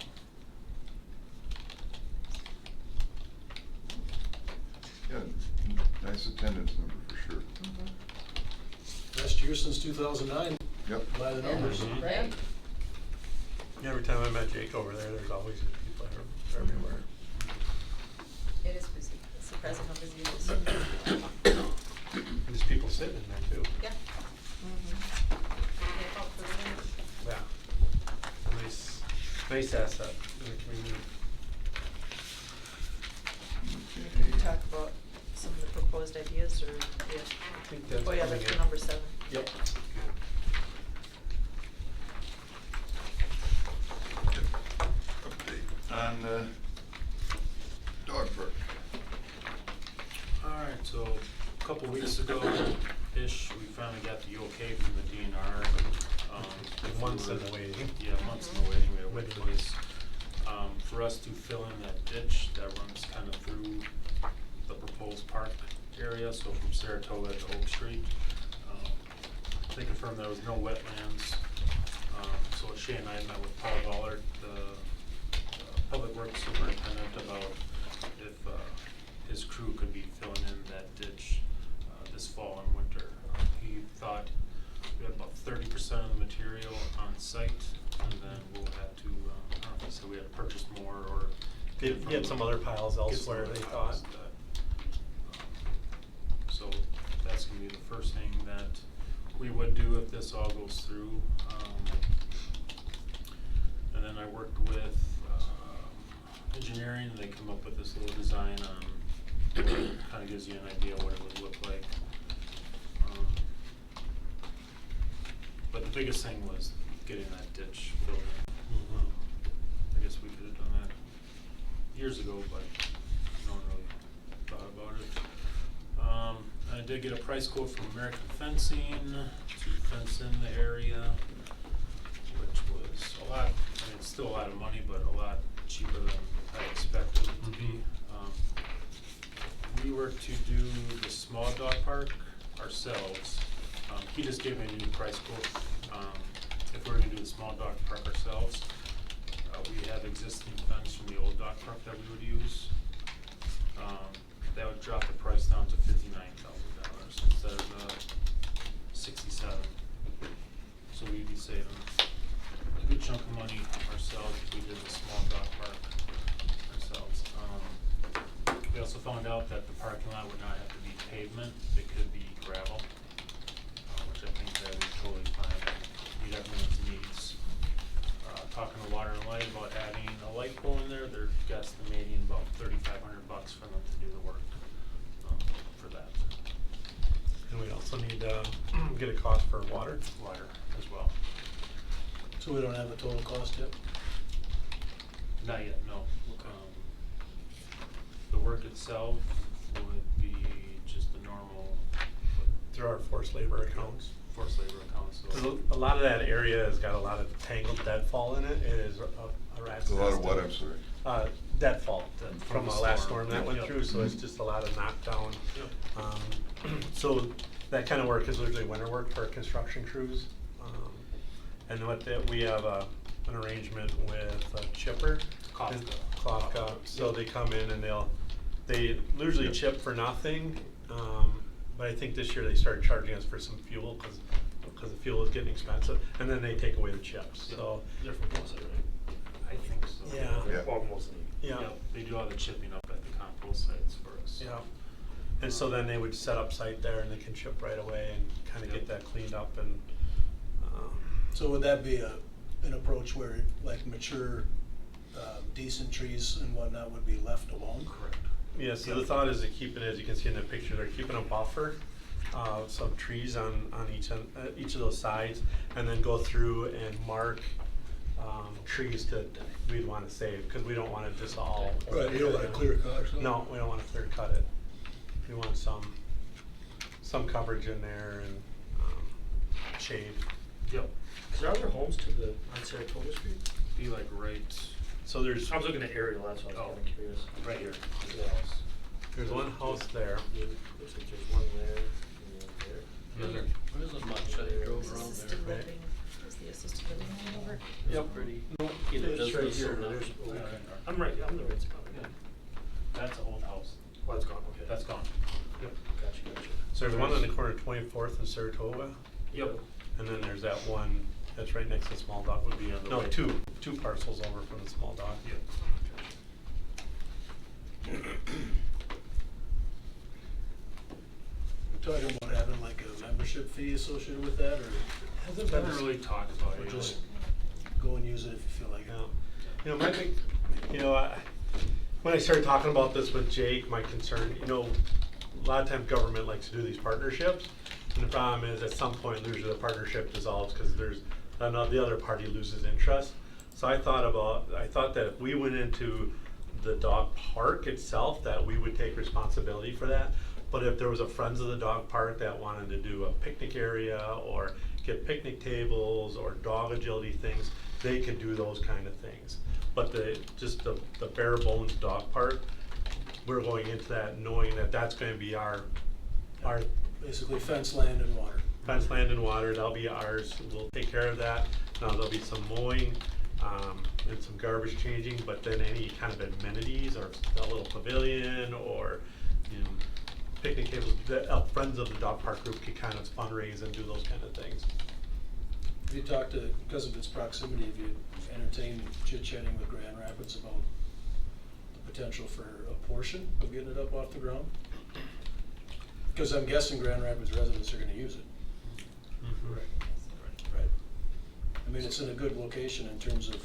Yeah, nice attendance number for sure. Mhm. Best year since 2009, Yep. by the numbers. Mhm. Right. Yeah, every time I met Jake over there, there's always people everywhere. It is busy. It's surprising how busy it is. And there's people sitting in there too. Yeah. Mhm. Yeah, out for the- Yeah. Nice asset in the community. Can you talk about some of the proposed ideas or, yeah? I think that's Oh yeah, coming that's in. for number 7. Yep. Update on dog park. Alright, so a couple weeks ago-ish, we finally got the okay from the DNR. Months in the waiting. Yeah, months in the waiting, we had a wait list. For us to fill in that ditch that runs kind of through the proposed park area, so from Saratoga to Oak Street. They confirmed there was no wetlands. So Shay and I met with Paul Ballard, the public works superintendent, about if his crew could be filling in that ditch this fall and winter. He thought we had about 30% of the material on site, and then we'll have to, I don't know if he said we had to purchase more or Get some other piles get some elsewhere, other they piles thought. that, so that's gonna be the first thing that we would do if this all goes through. And then I worked with engineering, and they come up with this little design on, kind of gives you an idea what it would look like. But the biggest thing was getting that ditch filled in. Mhm. I guess we could have done that years ago, but no one really thought about it. I did get a price quote from American Fencing to fence in the area, which was a lot, I mean, it's still a lot of money, but a lot cheaper than I expected it to be. We were to do the small dog park ourselves. He just gave me a new price quote. If we were gonna do the small dog park ourselves, we have existing fence from the old dog park that we would use. That would drop the price down to $59,000 instead of $67,000. So we'd be saving a good chunk of money ourselves if we did the small dog park ourselves. We also found out that the parking lot would not have to be pavement, it could be gravel, which I think that is totally fine, meet everyone's needs. Talking to Water and Light about adding a light pole in there, they're guesstimating about $3,500 for them to do the work, for that. And we also need to get a cost for water. Water as well. So we don't have a total cost yet? Not yet, no. The work itself would be just the normal Through our forced labor accounts. forced labor accounts. So 'Cause a lot of that area has got a lot of tangled deadfall in it. It is a rat's It's a lot of nest what, I'm sorry? Deadfall From from the the last storm. storm that went Yep. through, so it's just a lot of knockdown. Yep. So that kind of work is usually winter work for our construction crews. And we have an arrangement with Chipper. Kafka. Kafka, so they come in and they usually chip for nothing, but I think this year they started charging us for some fuel, cause the fuel is getting expensive, and then they take away the chips, so. They're from Pleasant, right? I think so. Yeah. Yeah. Well, mostly. Yeah. Yep, they do all the chipping up at the compost sites for us. Yeah, and so then they would set up site there and they can chip right away and kinda get Yep. that cleaned up and, So would that be an approach where like mature, decent trees and whatnot would be left alone? Correct. yeah, so the thought is to keep it, as you can see in the picture, they're keeping a buffer, some trees on each of those sides, and then go through and mark, trees that we'd wanna save, cause we don't want it just all. Right, you don't want to clear cut or something? No, we don't wanna clear cut it. We want some coverage in there and, shade. Yep. Is there other homes to the, on Saratoga Street? Be like right, So there's, I was looking at aerial, that's why I was kinda curious. right here. Look at the house. there's one house there. Yeah, looks like there's one there, and one there. And then there- There isn't much, I drove Is around there. assisted right? living, is the assisted living all over? It's pretty, No, either it's right business here. or not. There's, Okay. I'm right, I'm the right spot, Yeah. yeah. That's an old house. Oh, that's gone, okay. That's gone. Yep. Gotcha. So there's one on the corner of 24th and Saratoga, Yep. and then there's that one that's right next to the small dog. Would be on the No, right. two parcels over from the small dog. Yep. Talking about having like a membership fee associated with that, or Hasn't been really talked about or it. just go and use it if you feel like it? Yeah. You know, my big, when I started talking about this with Jake, my concern, a lot of times government likes to do these partnerships. And the problem is at some point, usually the partnership dissolves because the other party loses interest. So I thought that if we went into the dog park itself, that we would take responsibility for that. But if there was a Friends of the Dog Park that wanted to do a picnic area or get picnic tables or dog agility things, they could do those kind of things. But the bare bones dog park, we're going into that knowing that that's gonna be our Basically fence, land, and water. fence, land and water, that'll be ours, we'll take care of that. Now, there'll be some mowing, and some garbage changing, but then any kind of amenities or a little pavilion or, picnic tables, the Friends of the Dog Park group could kind of fundraise and do those kind of things. Have you talked to, because of its proximity, have you entertained chit-chatting with Grand Rapids about the potential for a portion of getting it up off the ground? Because I'm guessing Grand Rapids residents are gonna use it. Right. I mean, it's in a good location in terms of,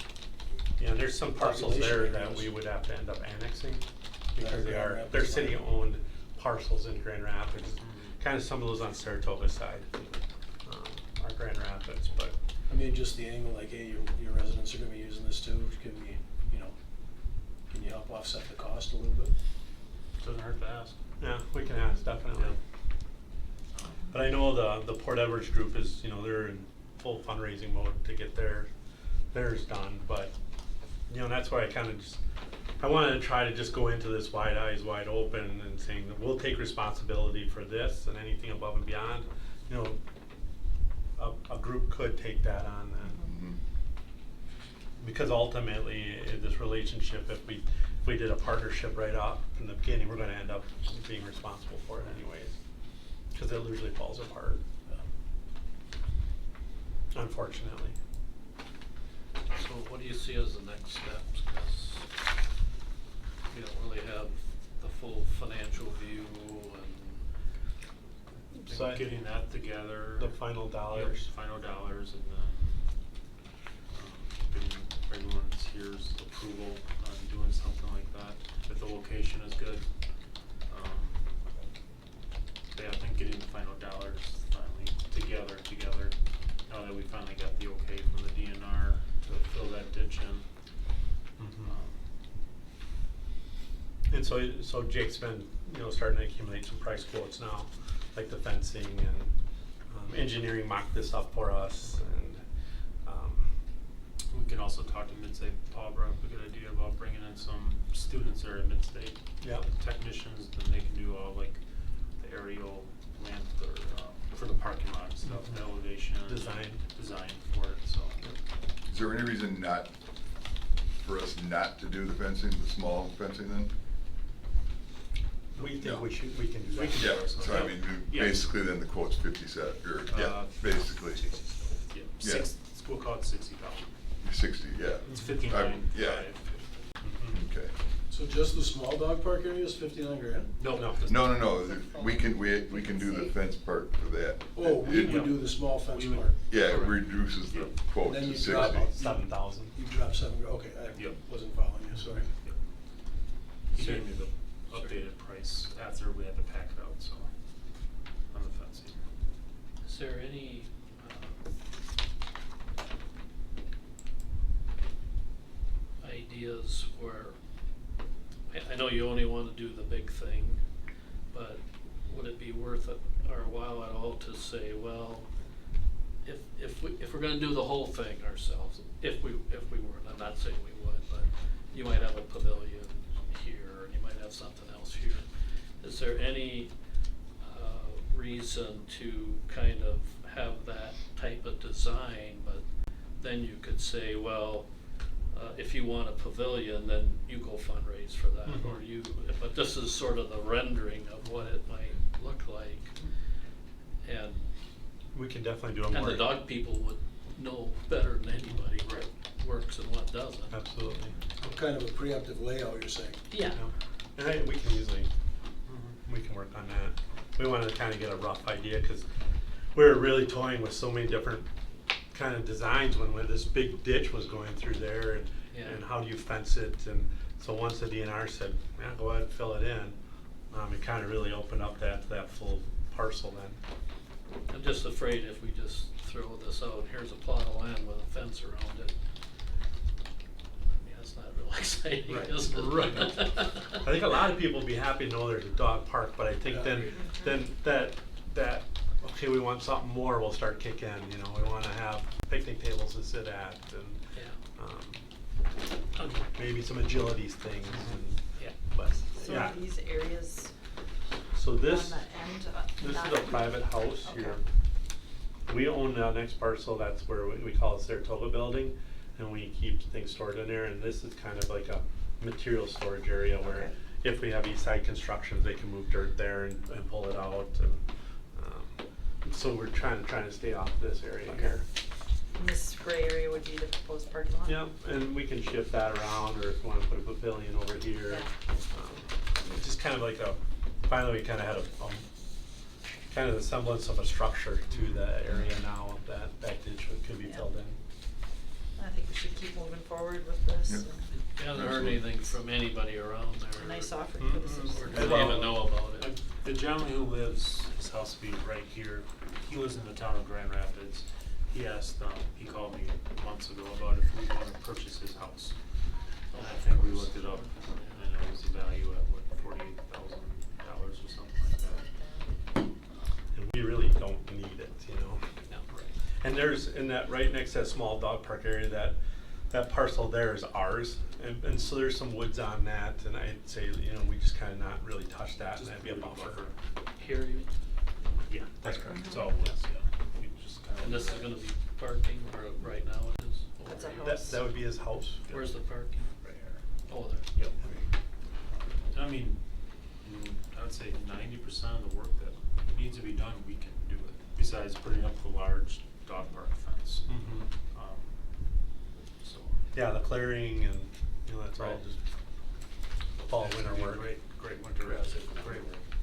Yeah, and there's some parcels there Population that areas. we would have to end up annexing, That because are they're Grand Rapids land. city-owned parcels in Grand Rapids. Kind of some of those on Saratoga side, are Grand Rapids, but, I mean, just the angle, like, hey, your residents are gonna be using this too, can we, can you help offset the cost a little bit? Doesn't hurt to ask. yeah, we can ask, definitely. But I know the Port Edwards group is, they're in full fundraising mode to get theirs done, but, that's why I wanted to try to just go into this wide eyes, wide open and saying that we'll take responsibility for this and anything above and beyond. A group could take that on then. Mhm. Because ultimately, this relationship, if we did a partnership right off from the beginning, we're gonna end up being responsible for it anyways. Cause it usually falls apart, unfortunately. So what do you see as the next steps? 'Cause we don't really have the full financial view and So I- Getting that together. The final dollars. Yep, final dollars, and then, getting everyone's here's approval on doing something like that, if the location is good. Yeah, I think getting the final dollars finally together, now that we finally got the okay from the DNR to fill that ditch in. And so Jake's been, starting to accumulate some price quotes now, like the fencing and engineering mocked this up for us, and We can also talk to Mid-State. Paul brought up a good idea about bringing in some students that are at Mid-State. Yeah. Technicians, then they can do all like the aerial lamp or, for the parking lot and stuff, the elevation. Design for it, so. Is there any reason for us not to do the fencing, the small fencing then? we think No. we can do that. We can do Yeah, it, so I mean, Yeah. basically then the quote's 50 cent, or, yeah, basically, Yeah, Yeah. we'll call it 60,000. 60, yeah. It's 59. Yeah, okay. So just the small dog park area is 59 grand? No. No. No, we can do the fence part for that. Oh, we It- would do the small fence We would- part. Yeah, it reduces the Yep. quote Then to you 60. drop About 7,000. You drop 7, okay, I Yep. wasn't following you, sorry. He gave me the updated price after we had to pack it out, so, on the fencing. is there any, ideas where, I know you only wanna do the big thing, but would it be worth it, our while at all to say, well, if we're gonna do the whole thing ourselves, if we were, I'm not saying we would, but you might have a pavilion here, and you might have something else here. Is there any, reason to kind of have that type of design, but then you could say, well, if you want a pavilion, then you go fundraise for that, Mhm. or you, but this is sort of the rendering of what it might look like. And We can definitely do a more. and the dog people would know better than anybody what works and what doesn't. Absolutely. What kind of a preemptive layout you're saying? Yeah. And we can usually, we can work on that. We wanted to kind of get a rough idea, because we were really toying with so many different kind of designs when this big ditch was going through there, and, Yeah. and how do you fence it, and so once the DNR said, yeah, go ahead and fill it in, it kind of really opened up that full parcel then. I'm just afraid if we just throw this out, here's a plot of land with a fence around it. I mean, that's not real exciting, Right. is it? Right. I think a lot of people would be happy to know there's a dog park, but I think Yeah. then that okay, we want something more, will start kicking. We want to have picnic tables to sit at, and Okay. maybe some agility things. And, Yeah. but So yeah, are these areas so on this the end, this not- is a private house Okay. here. We own the next parcel. That's where we call it Saratoga Building, and we keep things stored in there. And this is kind of like a material storage area where Okay. if we have east side constructions, they can move dirt there and pull it out. And so we're trying to stay off this area Okay. here. And this gray area would be the proposed parking lot? Yeah, and we can shift that around, or if we want to put a pavilion over here. Yeah. It's just kind of like finally we kind of had a kind of the semblance of a structure to the area now that ditch could be Yeah. filled in. I think we should keep moving forward with this. Yep. and I haven't heard anything from anybody around there. A nice offering for the Mm-mm. citizens. Or didn't even know about it. The gentleman who lives, his house be right here, he lives in the town of Grand Rapids. He asked, he called me months ago about if we want to purchase his house. And I think we looked it up, and it was a value at what, $48,000 or something like that. And we really don't need it, No. And there's, in that, right next to that small dog park area, that parcel there is ours. And so there's some woods on that, and I'd say, we just kind of not really touch that, and Just that'd be a leave it buffer. Here, you, Yeah, That's correct. it's all woods, yeah. We just kind of. and this is gonna be parking, or right now it is? over That's a here? That would be his house. Where's the parking? Right here. Oh, there. Yep. I mean, I would say 90% of the work that needs to be done, we can do it. Besides putting up the large dog park fence. Mhm. So. Yeah, the clearing and, that's all Right. just fall, It's winter gonna be a work. great winter,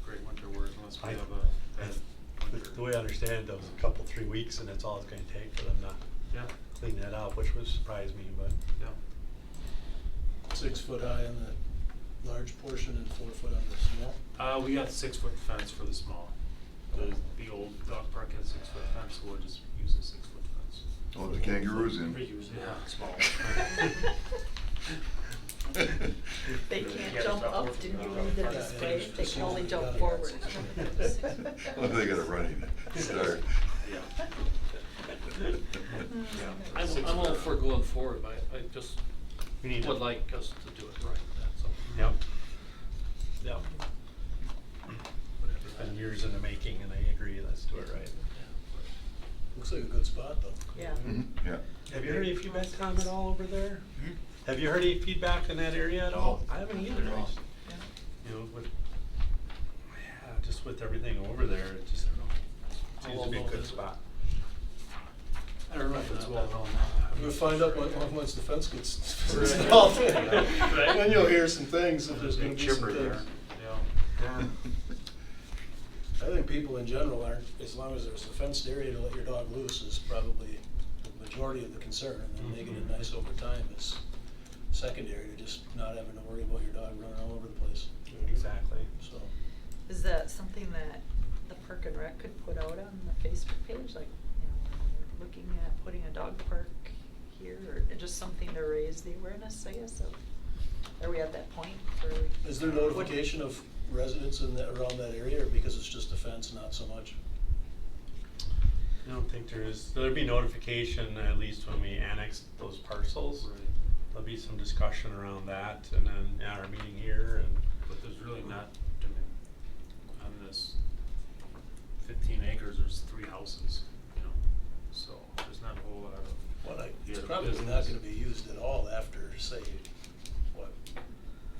great winter work unless we I- have a bad winter. The way I understand it, that was a couple, 3 weeks, and that's all it's gonna take for them to Yeah, clean that up, which would surprise me, but. yeah. 6 foot high on the large portion and 4 foot on the small. We got 6-foot fence for the small. The old dog park had 6-foot fence, so we'll just use a 6-foot fence. Oh, the kangaroos in. Reuse, yeah, small. They Yeah, can't it's jump about 4 up, foot didn't you high. read the Yeah, display? yeah, They just can only use jump the forward. Well, they got a running start. Yeah. I'm all for going forward, but I just We need to- would like us to do it right, that's all. Yep. Yep. It's been years in the making, and I agree, let's do it right. Looks like a good spot though. Yeah. Mhm, yeah. Have you heard any feedback, Tom, at all over there? Have you heard any feedback in that area at all? I haven't either. Yeah. You know, with, yeah, just with everything over there, it just seems to be a good spot. I don't know if it's well known. We'll find out once the fence gets Right. installed. Right. Then you'll hear some things, if there's gonna Big be some chipper there, things. yeah. I think people in general aren't, as long as there's a fenced area to let your dog loose is probably the majority of the concern. And then making it nice over time is secondary to just not having to worry about your dog running all over the place. Exactly. So, Is that something that the Park and Rec could put out on the Facebook page, like, you know, we're looking at putting a dog park here, or just something to raise the awareness, I guess, of, are we at that point for? is there notification of residents in that, around that area, or because it's just a fence, not so much? I don't think there is, there'll be notification at least when we annex those parcels. Right. There'll be some discussion around that, and then at our meeting here, and. But there's really not, I mean, on this 15 acres, there's 3 houses, you know, so there's not a whole lot of. Well, it's Yeah, probably business. not gonna be used at all after, say, what?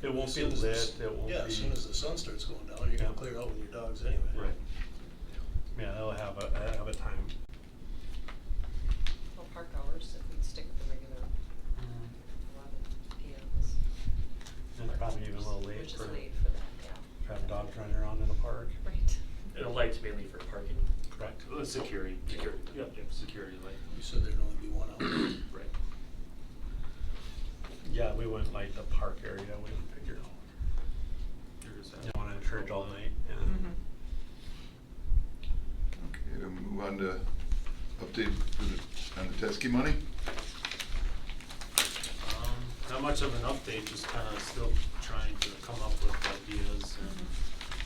It won't as be soon as the lit, s- it won't be. Yeah, as soon as the sun starts going down, you're gonna Yeah. clear out with your dogs anyway. Right. Yeah, they'll have a time. Well, park hours, if we'd stick with the regular 11 p.m.s. And it's probably even a little late Which is for, late for that, yeah. have dogs running around in the park. Right. The light's mainly for parking. Correct. Security. Security. Yep, security light. You said there'd only be 1 hour. Right. Yeah, we wouldn't light the park area, we would figure. You're just You don't wanna church all night, yeah. Mhm. Okay, to move on to update for the, on the Teskey money. Not much of an update, just kinda still trying to come up with ideas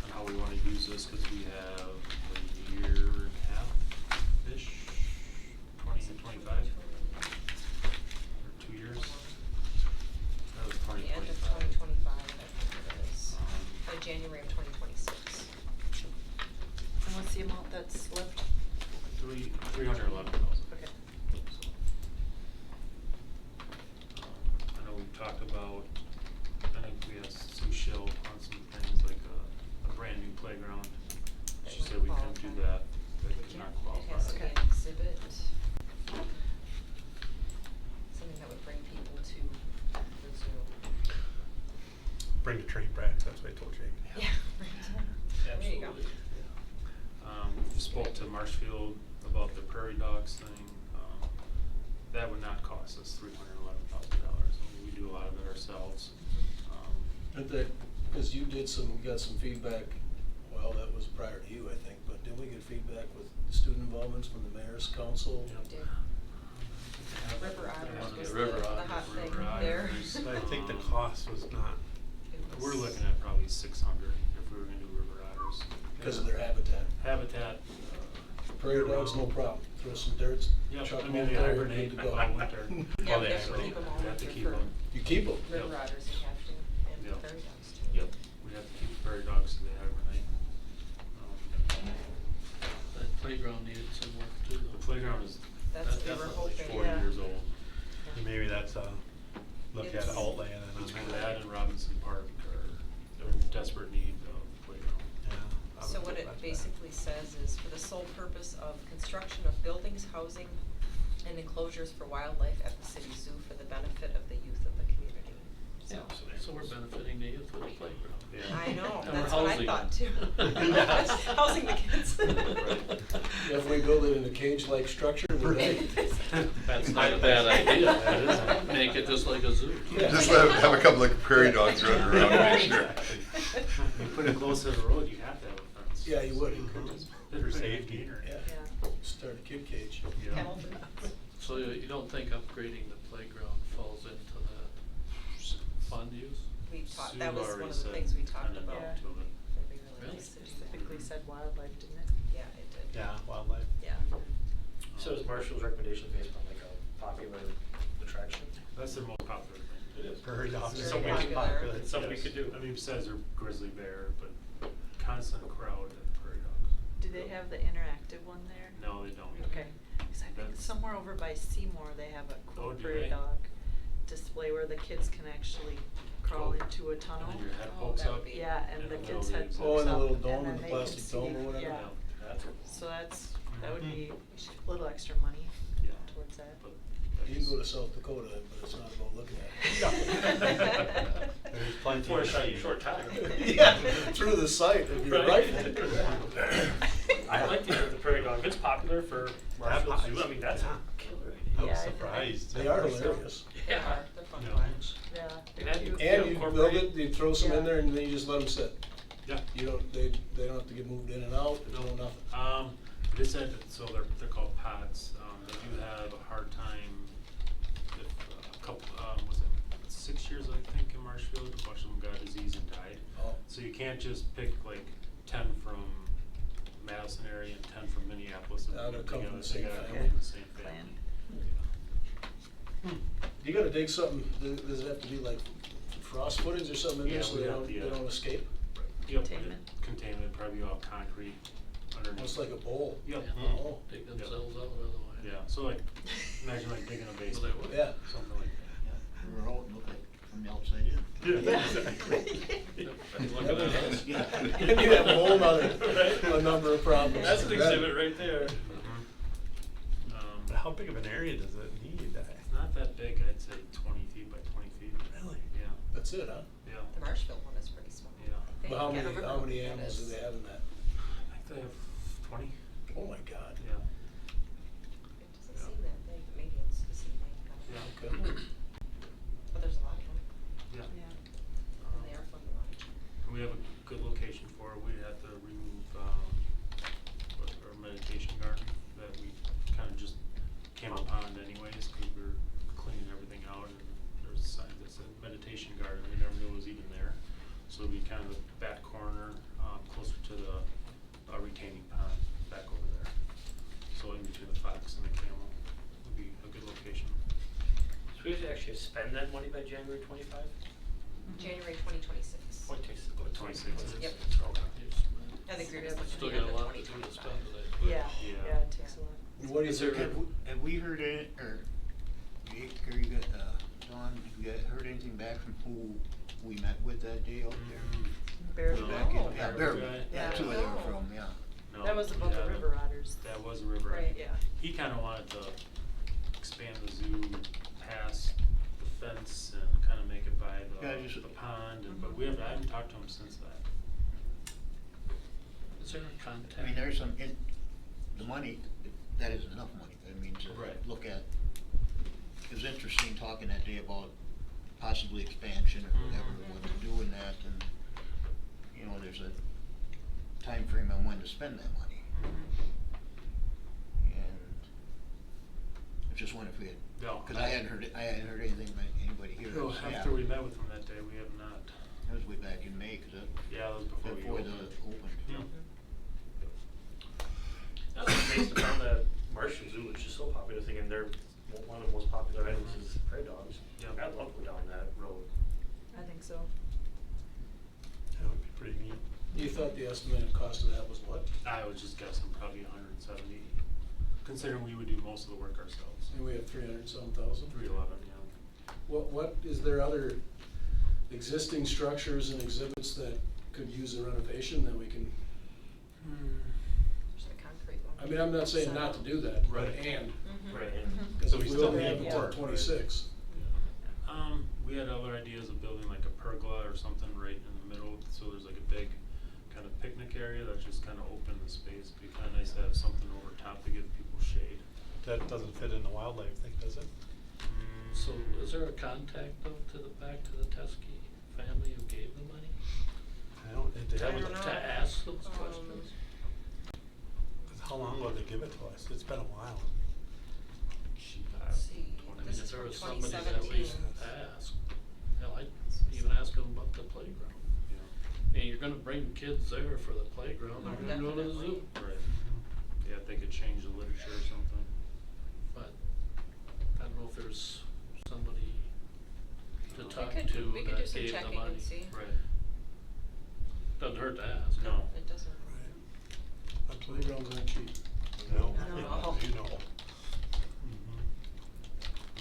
and how we wanna use this, cause we have a year and a half-ish, 2025, or 2 years. That was The end of 2025. 2025, I think it is, by January of 2026. And what's the amount that's left? 311,000. Okay. I know we've talked about, I think we asked Sue Schill on some things like a brand new playground. That She wouldn't said we couldn't do qualify. that, that We could not can't. qualify. It has to be Okay. an exhibit. Something that would bring people to the zoo. Bring the train tracks, that's what I told Jake. Yeah, right. There you go. Absolutely. We spoke to Marshfield about the prairie dogs thing. That would not cost us $311,000. We do a lot of it ourselves. But that, cause you did some, got some feedback, well, that was prior to you, I think, but did we get feedback with student involvements from the mayor's council? Yep. Did. River Otters was River the Otters, hot thing River there. Otters. But I think the cost was not, It We're was- looking at probably 600 if we were gonna do river otters. Because of their habitat. Habitat. Prairie dogs, no problem, throw some dirt, Yep, chuck I them mean, in they there, hibernate good to go. all winter. Yeah, Oh, we they have to actually- keep them all we have to winter keep for 'em. You keep them? river Yep. otters, you have to, and Yep. prairie dogs too. Yep, we have to keep the prairie dogs so they hibernate. That playground needed some work too, The though. playground is That's what we were definitely hoping. 40 Yeah. years old. maybe that's a, look at It's- outlay and then on Between that. that and Robinson Park are in desperate need of playground. Yeah. I So would what put it that back. basically says is for the sole purpose of construction of buildings, housing, and enclosures for wildlife at the city zoo for the benefit of the youth of the community. Yeah, so we're benefiting the youth with the playground. Yeah. I know, And we're that's what I housing thought them. too. Yes. Housing the kids. Right. If we build it in a cage-like structure, would that? That's not a bad idea. That is. Make it just like a zoo. Yeah. Just have a couple of prairie dogs running around to make sure. You put it close to the road, you have to have a fence. Yeah, you would. For safety. Yeah, Yeah. start a kid cage. Yeah. Kennel for dogs. So you don't think upgrading the playground falls into the fund use? We talked, Sue that was one already of the said things we talked kinda about. no to it. That'd be really Really? nice to do that. Specifically said wildlife, didn't it? Yeah, it did. Yeah, wildlife. Yeah. So is Marshall's recommendation based on like a popular attraction? That's their most popular thing. It is. Prairie dogs. Very Something we could- popular. It's something we Yes. could do. I mean, besides their grizzly bear, but constant crowd at the prairie dogs. Do they have the interactive one there? No, they don't. Okay, 'cause I think That's- somewhere over by Seymour, they have a Oh, cool do prairie they? dog display where the kids can actually crawl Go. into a tunnel. And then your head Oh, pokes that up. would be- Yeah, and the Yeah, kids' that'll head be- pokes up. Oh, in the little and dome, then in the they can plastic see dome or it. whatever? Yeah, That's cool. so that's, that Mhm. would be a little extra money Yeah. towards that. But You can go to South Dakota, but it's not about looking at it. There's plenty For a of short, shade. short time. Yeah, through the sight of your Right. rifle. I like the prairie dog. If it's popular for Marshall Zoo, I mean, that's a Yeah. killer I idea. was Yeah, I- surprised. They are hilarious. They are, they're fun to Yeah. watch. Yeah. And that- cute. And you build it, incorporate- you throw some in Yeah. there and then you just let them sit. Yeah. You don't, they don't have to get moved in and out, there's no nothing. They said that, so they're called pods. They do have a hard time if a couple, was it 6 years, I think, in Marshfield, a bunch of them got disease and died. Oh. So you can't just pick like 10 from Madison area and 10 from Minneapolis and Gotta put them come from together. the same They gotta come family. from the same Clan. family. You gotta dig something, does it have to be like frost footings or something in Yeah, there so we they have don't, the, they don't escape? Yep, Containment. Containment, probably all concrete underneath. It's like a bowl. Yep. Oh. Dig themselves out of the way. Yeah, so like, imagine like digging a Well, basement. they would. Yeah. Something like We're out and look at from the outside in. that. Yeah. Exactly. Look at us. Yeah. And you have a whole nother, a number of problems. That's an exhibit right there. But how big of an area does it need? It's not that big, I'd say 20 feet by 20 feet. Really? Yeah, That's it, huh? yeah. The Marshville one is pretty small. Yeah. I think. But how I can't many, remember how what many that animals do is. they have in that? I think they have 20. Oh my God. Yeah. It doesn't seem that big, but maybe it's deceiving. Yeah. Okay. But there's a lot of them, Yeah. Yeah. and they are fun to watch. We have a good location for it. We'd have to remove, our meditation garden that we kinda just came upon anyways, cause we were cleaning everything out and there was a sign that said meditation garden, we never knew it was even there. So it'd be kind of the back corner, closer to the, retaining pond back over there. So in between the fox and the camel would be a good location. So we have to actually spend that money by January 25? January 2026. 26. Yep. Okay. I think we're Yeah, just Still looking at got a lot the to do to 2025. spend today. Yeah, Yeah. yeah, it takes a lot. What do you Is there think? Have we heard any, or, Jake, or you got, Dawn, have you heard anything back from who we met with that day out there? Bear. No. Back in, Oh. yeah, Bear- Bear, Yeah. that's who they were Oh. from, yeah. No, That was we about the haven't. river otters. That was a river. Right. Yeah. He kinda wanted to expand the zoo past the fence and kinda make it by Yeah, the, just- the pond, and, but I haven't talked to him since that. Is there a contact? I mean, there's some, the money, that isn't enough money, I mean, to Right. look at. It was interesting talking that day about possibly expansion or whatever, Mhm. when they're doing that, and, you know, there's a time frame on when to spend that money. And I just wondered if we had, No, cause I hadn't heard anything about anybody here. No, so, yeah. after we met with him that day, we have not. That was way back in May, cause Yeah, that was before we before the opened. opened. Yeah. I was based upon the Marshall Zoo, which is so popular, thinking they're, one of the most popular items is prairie dogs. Yeah. I'd love to go down that road. I think so. That would be pretty neat. You thought the estimated cost of that was what? I was just guessing probably 170, considering we would do most of the work ourselves. And we have 300-some thousand? 311, yeah. What, is there other existing structures and exhibits that could use a renovation that we can, There's the concrete one. I mean, I'm not saying not to do that, but Right. and, Mhm. Right. Mhm. because So if we we still only need have to until work, right? 26. We We had other ideas of building like a pergola or something right in the middle, so there's like a big kind of picnic area that's just kind of open in space. It'd be kind of nice to have something over top to give people shade. That doesn't fit in the wildlife thing, does it? So is there a contact though back to the Teskey family who gave the money? I don't, they I haven't, don't know. To ask those questions? how long ago did they give it to us? It's been a while. Let's see, I mean, this if is there from was somebody that 2017. at least asked, hell, I'd even ask them about the playground. Yeah. And you're gonna bring kids there for the playground, they're gonna go to the zoo. Right. Yeah, if they could change the literature or something. But I don't know if there's somebody to We talk could- to we could do that some gave the checking and money. see. Right. Doesn't hurt to ask. No. It doesn't. Playgrounds aren't cheap. No, No. you know.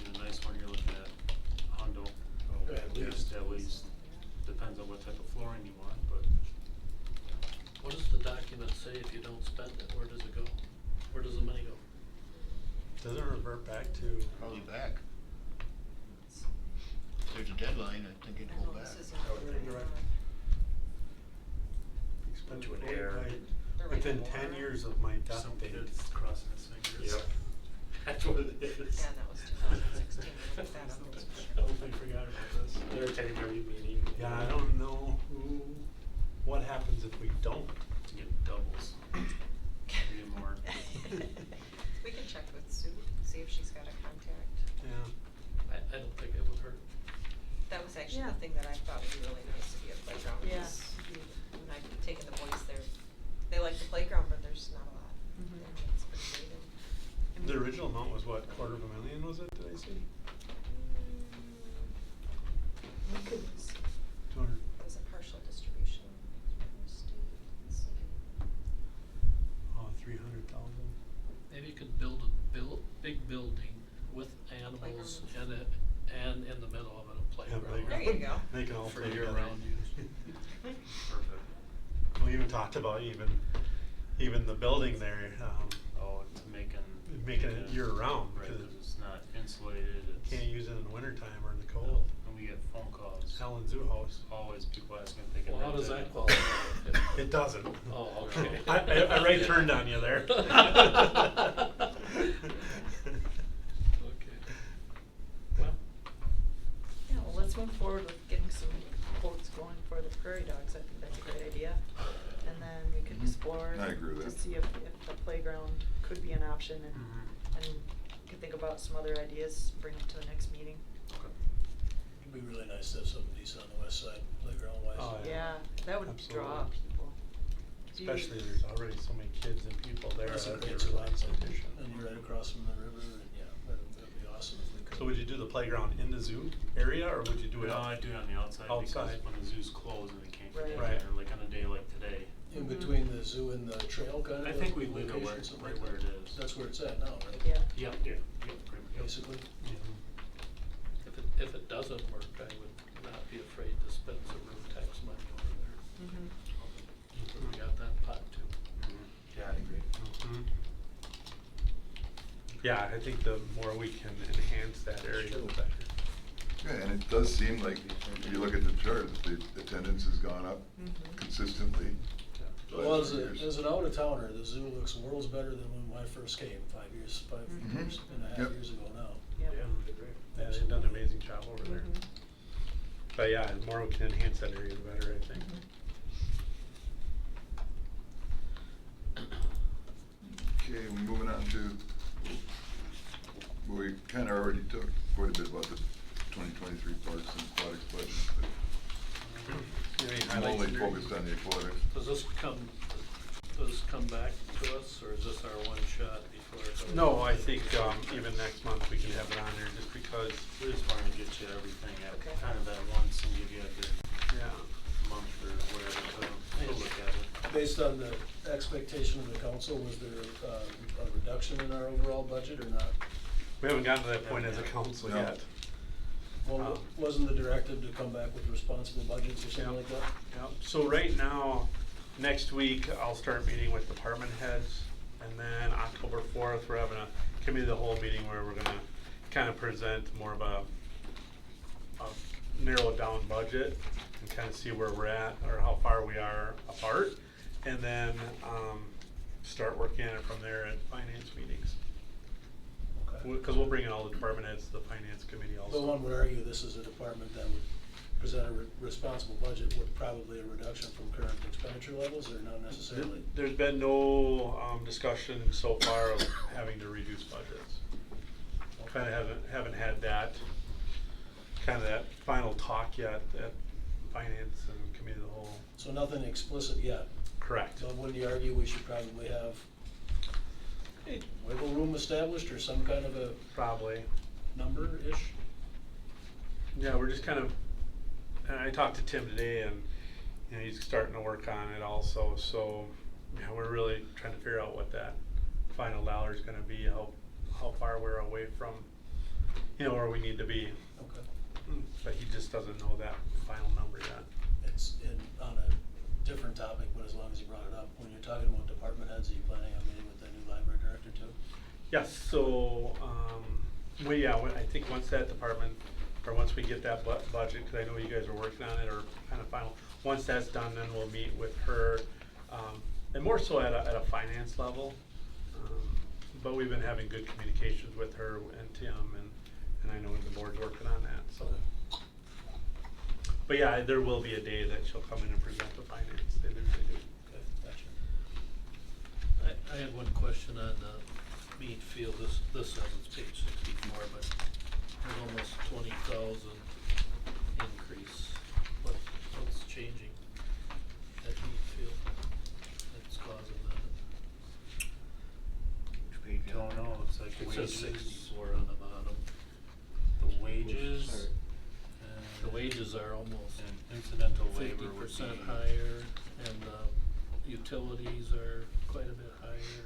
And a nice one, you're looking at Hondo. At Yes, at least. Depends on what type of flooring you want, but. What does the document say if you don't spend it? Where does it go? Where does the money go? Doesn't it revert back to? Probably back. If there's a deadline, I think it'd go back. This is Oh, you're right. Expense To an paid error. by- They're like Within water. 10 years of my death Some date. kid's crossing his fingers. Yep. That's what it is. Yeah, that was 2016. Look at that on those pictures. I totally forgot about this. They're attending every meeting. Yeah, I don't know what happens if we don't. To get doubles. Maybe more. We can check with Sue, see if she's got a contact. Yeah. I don't think it would hurt. That was actually Yeah. the thing that I thought would be really nice to be a playground. Yeah. was when I've taken the boys there, they like the playground, but there's not a lot. Mhm. And it's pretty dated. The original amount was what, $250,000 was it, did I see? We could, 200. It was a partial distribution from the state. Let's see. Oh, 300,000. Maybe you could build a big building with animals Playground. in it, and in the middle of it, a playground. There you go. Make it all For play year-round together. use. Perfect. We even talked about even the building there, Oh, to making it year-round, Right, because 'cause it's not insulated, it's. can't use it in the wintertime or in the cold. And we get phone calls. Helen Zoo House. Always people asking if they can Well, how rent does it. that qualify? It doesn't. Oh, okay. I right turned on you there. Okay. Well, yeah, well, let's move forward with getting some quotes going for the prairie dogs. I think that's a great idea. And then we could Mhm. explore I agree with to that. see if the playground could be an option and, Mhm. and could think about some other ideas, bring them to the next meeting. Okay. It'd be really nice to have something decent on the west side, playground wise. Oh, Yeah, that would draw Absolutely. people. Do you- Especially there's already so many kids and people there. That's a that great they spot, rely on fishing. and you're right across from the river, and yeah, that'd be awesome if we could. So would you do the playground in the zoo area, or would you do it No, out? I do it on the outside Outside. because when the zoo's closed and they can't get in Right. there, like on a day like today. In between the zoo and the trail kind of. I think we leave it where, location, something right like where it that. is. That's where it's at now, right? Yeah. Yep, yeah, yep, pretty much. Basically. Yeah. if it doesn't work, I would not be afraid to spend some room tax money over there. Mhm. We got that pot too. Mhm. Yeah, I agree. Mhm. Yeah, I think the more we can enhance that area, the better. Yeah, and it does seem like, if you look at the chart, the attendance has gone up Mhm. consistently. Well, as last few years. an out-of-towner, the zoo looks worlds better than when I first came, 5 years Mhm. and a half Yep. years ago now. Yep. Yeah, yeah, they've done an amazing job over there. Mhm. But yeah, the more we can enhance that area, the better, I think. Mhm. Okay, we're moving on to, well, we kinda already talked quite a bit about the 2023 Parks and Aquatics budget, but Any I'm highlights only there? focused on the aquatics. Does this come back to us, or is this our one shot before it goes? No, I think, even next month we can have it on there, just because, We're just trying to get you everything Okay. kind of at once and give you a good yeah. month or whatever to look at it. Based on the expectation of the council, was there a reduction in our overall budget or not? We haven't gotten to that point as a council No. yet. Well, wasn't the directive to come back with responsible budgets or something like that? Yeah, so right now, next week, I'll start meeting with department heads, and then October 4th, we're having a committee of the whole meeting where we're gonna kind of present more of a narrow down budget and kind of see where we're at or how far we are apart. And then, start working on it from there at finance meetings. Okay. Cause we'll bring in all the department heads to the finance committee also. But one would argue this is a department that would present a responsible budget with probably a reduction from current expenditure levels, or not necessarily? There's been no, discussion so far of having to reduce budgets. Kinda haven't had that, kinda that final talk yet at finance and committee of the whole. So nothing explicit yet? Correct. But wouldn't you argue we should probably have wiggle room established, or some kind of a Probably. number-ish? Yeah, we're just kind of, and I talked to Tim today and, you know, he's starting to work on it also, so, yeah, we're really trying to figure out what that final dollar is gonna be, how far we're away from, you know, where we need to be. Okay. But he just doesn't know that final number yet. It's on a different topic, but as long as you brought it up, when you're talking about department heads, are you planning on meeting with the new library director too? Yes, so, I think once that department, or once we get that budget, cause I know you guys are working on it, or kind of final, once that's done, then we'll meet with her, and more so at a finance level. But we've been having good communications with her and Tim, and I know the board's working on that, so. But yeah, there will be a day that she'll come in and present the finance, they do. Okay, gotcha. I had one question on the Mead Field, this says it's page 64, but there's almost 20,000 increase. What's changing at Mead Field that's causing that? Which page? I don't know, it's like It says wages, 64 on the bottom. the wages, The wages are almost and incidental labor would 50% be- higher, and utilities are quite a bit higher.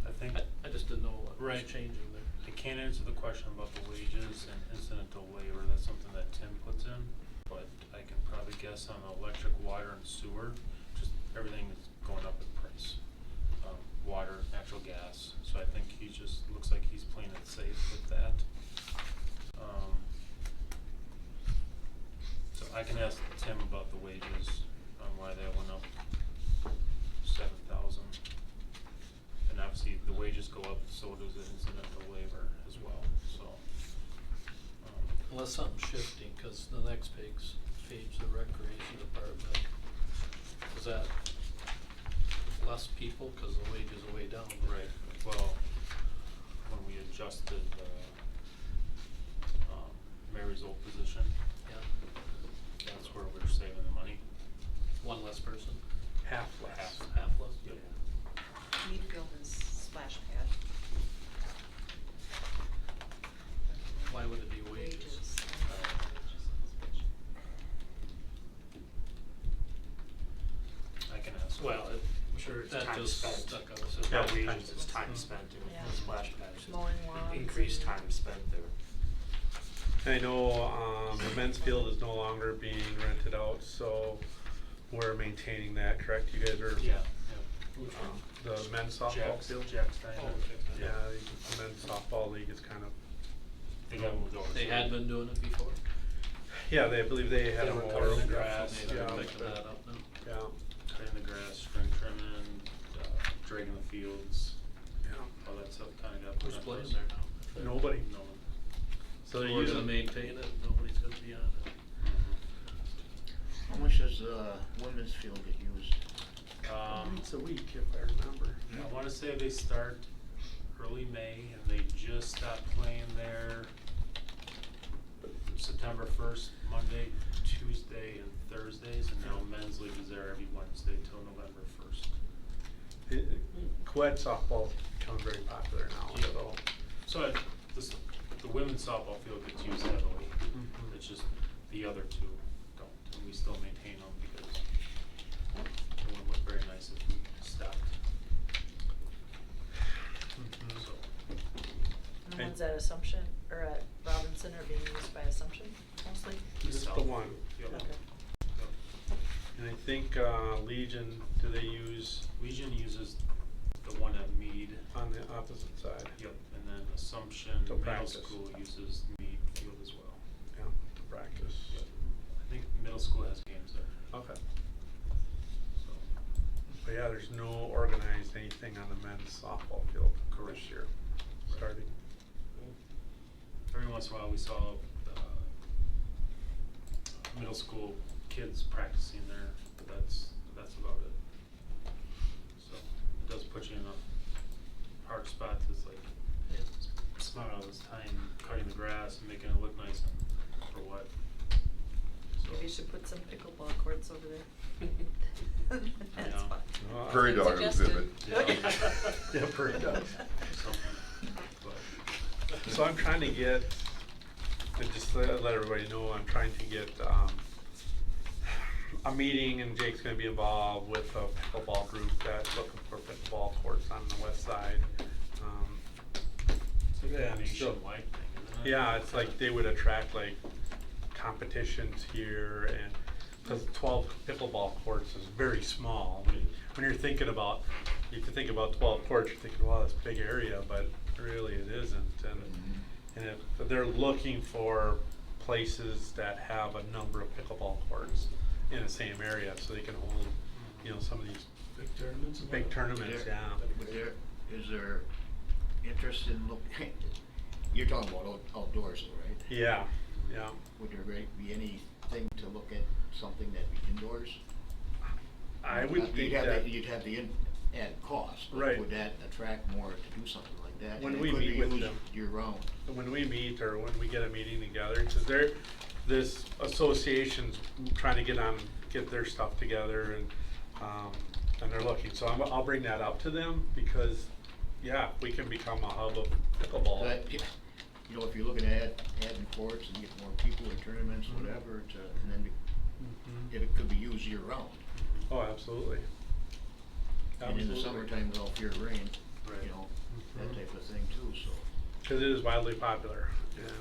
I think, I just didn't know what was Right. changing there. I can't answer the question about the wages and incidental labor, that's something that Tim puts in, but I can probably guess on electric, water, and sewer, just everything is going up in price. Water, natural gas, so I think he just, looks like he's playing it safe with that. So I can ask Tim about the wages, on why they went up 7,000. And obviously, the wages go up, so does the incidental labor as well, so. Unless something's shifting, cause the next page, the recreation department, is that less people, cause the wages are way down? Right, well, when we adjusted, Mary's old position, Yeah, that's where we're saving the money. one less person, Half less. half less? Yep. Mead Field is splash pad. Why would it be wages? I can ask. Well, I'm sure it's That time just spent. stuck out. So it's Yeah, not time wages, it's spent. time spent in Yeah. the splash pads. Mowing lawns Increased and- time spent there. I know, the men's field is no longer being rented out, so we're maintaining that, correct? You guys are, Yeah, the men's softball Jack's, field? Jack's Diner. Oh, Jack's Yeah, Diner. the men's softball league is kind of, They got moved over. They so- had been doing it before? yeah, they believe they had They a were mower. cutting the and grass, stuff, Maybe yeah, they're picking that up now. Yeah, Cutting the grass, spring trimming, dragging the fields, yeah. all that stuff kinda got put Who's on playing those. there now? Nobody. No one. So they're We're gonna using, maintain it, nobody's gonna be on it. How much does women's field get used? once a week, if I remember. I wanna say they start early May and they just stopped playing there September 1st, Monday, Tuesday, and Thursdays, and now men's league is there every Wednesday till November 1st. Co-ed softball's become very popular now, Yeah. so. So the women's softball field gets used heavily, Mhm. it's just the other two don't, and we still maintain them because it wouldn't look very nice if we stopped, Mhm. so. And the ones at Assumption, or at Robinson are being used by Assumption mostly? Just South. the one. Yep. Okay. Yep. And I think, Legion, do they use Legion uses the one at Mead. on the opposite side? Yep, and then Assumption To Middle practice. School uses Mead Field as well. Yeah, to practice. I think middle school has games there. Okay. So, But yeah, there's no organized anything on the men's softball field this year, starting. every once in a while, we saw middle school kids practicing there, but that's about it. So it does put you in a hard spot. It's like spend all this time cutting the grass and making it look nice, and for what? So Maybe you should put some pickleball courts over there. That's Yeah. fun. Well, Prairie dog Suggested. exhibit. Yeah, prairie dogs. something, but. So I'm trying to get, and just let everybody know, I'm trying to get, a meeting, and Jake's gonna be involved with a pickleball group that's looking for pickleball courts on the west side. It's like Yeah, a so- nationwide thing, isn't it? Yeah, it's like they would attract like competitions here, and because 12 pickleball courts is very small. When you're thinking about, if you think about 12 courts, you're thinking, well, that's a big area, but really it isn't. And if they're looking for places that have a number of pickleball courts in the same area, so they can hold, some of these Big tournaments and big whatnot. tournaments, There- yeah. Is there interest in you're talking about outdoors though, right? Yeah, yeah. Would there be anything to look at something that be indoors? I would think You'd have that. You'd have the added cost, but Right. would that attract more to do something like that? When And we it could be meet with used them. year round. When we meet or when we get a meeting together, because this association's trying to get their stuff together, and they're looking, so I'll bring that up to them, because, yeah, we can become a hub of pickleball. But, if you're looking at adding courts and get more people or tournaments, whatever, and then Mhm. if it could be used year round. Oh, absolutely. And in the Absolutely. summertime without fear of rain, Right. that Mhm. type of thing too, so. Because it is wildly popular, and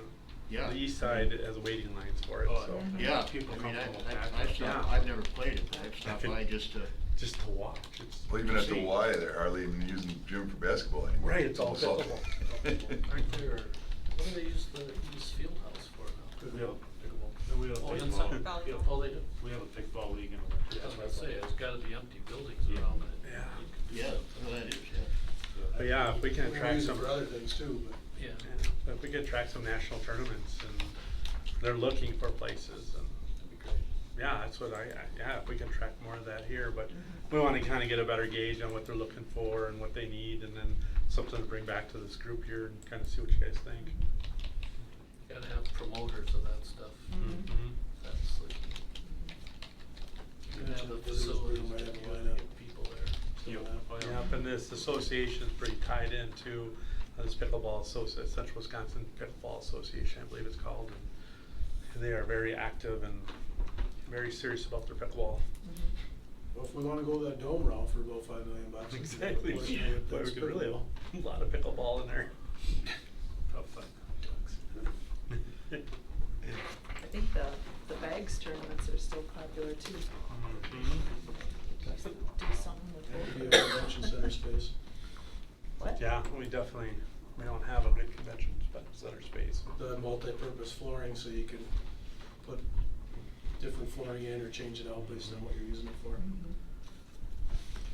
Yeah. the east side has waiting lines for it, Oh, so. Yeah, People I mean, come from the back. Yeah. I've never played it, but I've stopped by just to. Just to watch, it's. Well, even at the See. Y, they're hardly even using the gym for basketball anymore. Right, it's all almost all- pickleball. Aren't there, what do they use the East Field House for now? We have a pickleball. We have a Oh, pickleball. inside? Volleyball. Oh, they do? We have a pickleball league in the winter. I was gonna say, it's gotta be empty buildings Yeah. around it. Yeah. You could do Yeah, something. well, that is, yeah. But yeah, if we can We attract use it some. for other things too, but. Yeah. Yeah, but if we could attract some national tournaments, and they're looking for places, and, That'd be great. yeah, that's what yeah, if we can attract more of that here, but we wanna kinda get a better gauge on what they're looking for and what they need, and then something to bring back to this group here and kinda see what you guys think. Gotta have promoters of that stuff. Mhm. That's the key. You can have the facilities, Might but have you a gotta lineup. get people there. Yep. Oh, yeah. Yep, and this association's pretty tied into this pickleball Central Wisconsin Pickleball Association, I believe it's called, and they are very active and very serious about their pickleball. Well, if we wanna go that dome route for about $5 million. Exactly. unfortunately, Boy, we that's could really pickleball. have a lot of pickleball in there. About $5 million. I think the bags tournaments are still popular too. Mm-hmm. Do something with Maybe a both. convention center space. What? Yeah, we don't have a big convention center space. The multi-purpose flooring, so you can put different flooring in or change it out based on what you're using it for. Mhm.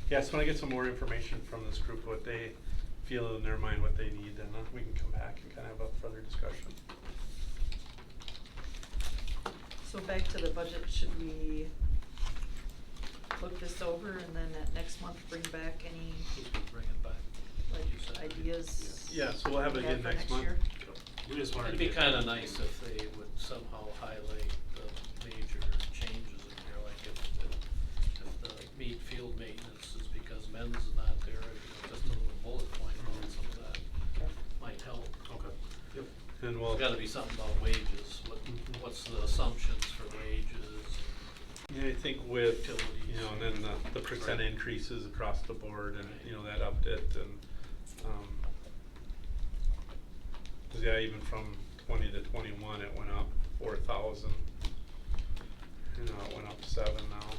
Yeah, so when I get some more information from this group, what they feel in their mind, what they need, then we can come back and kind of have a further discussion. So back to the budget, should we look this over and then at next month bring back any, Who's gonna bring it back? like, You said. ideas? Yeah, so we'll have it we again for next month. year? We just wanted to It'd be get. kinda nice if they would somehow highlight the major changes in here, like if the meat field maintenance is because men's is not there, just a little bullet point on some of that might help. Okay. Yep. And we'll. There's gotta be something about wages, what's the assumptions for wages? Yeah, I think with, Utilities. and then the percent Right. increases across the board, and, that upped it, and, 'cause yeah, even from 20 to 21, it went up 4,000. It went up 7 now.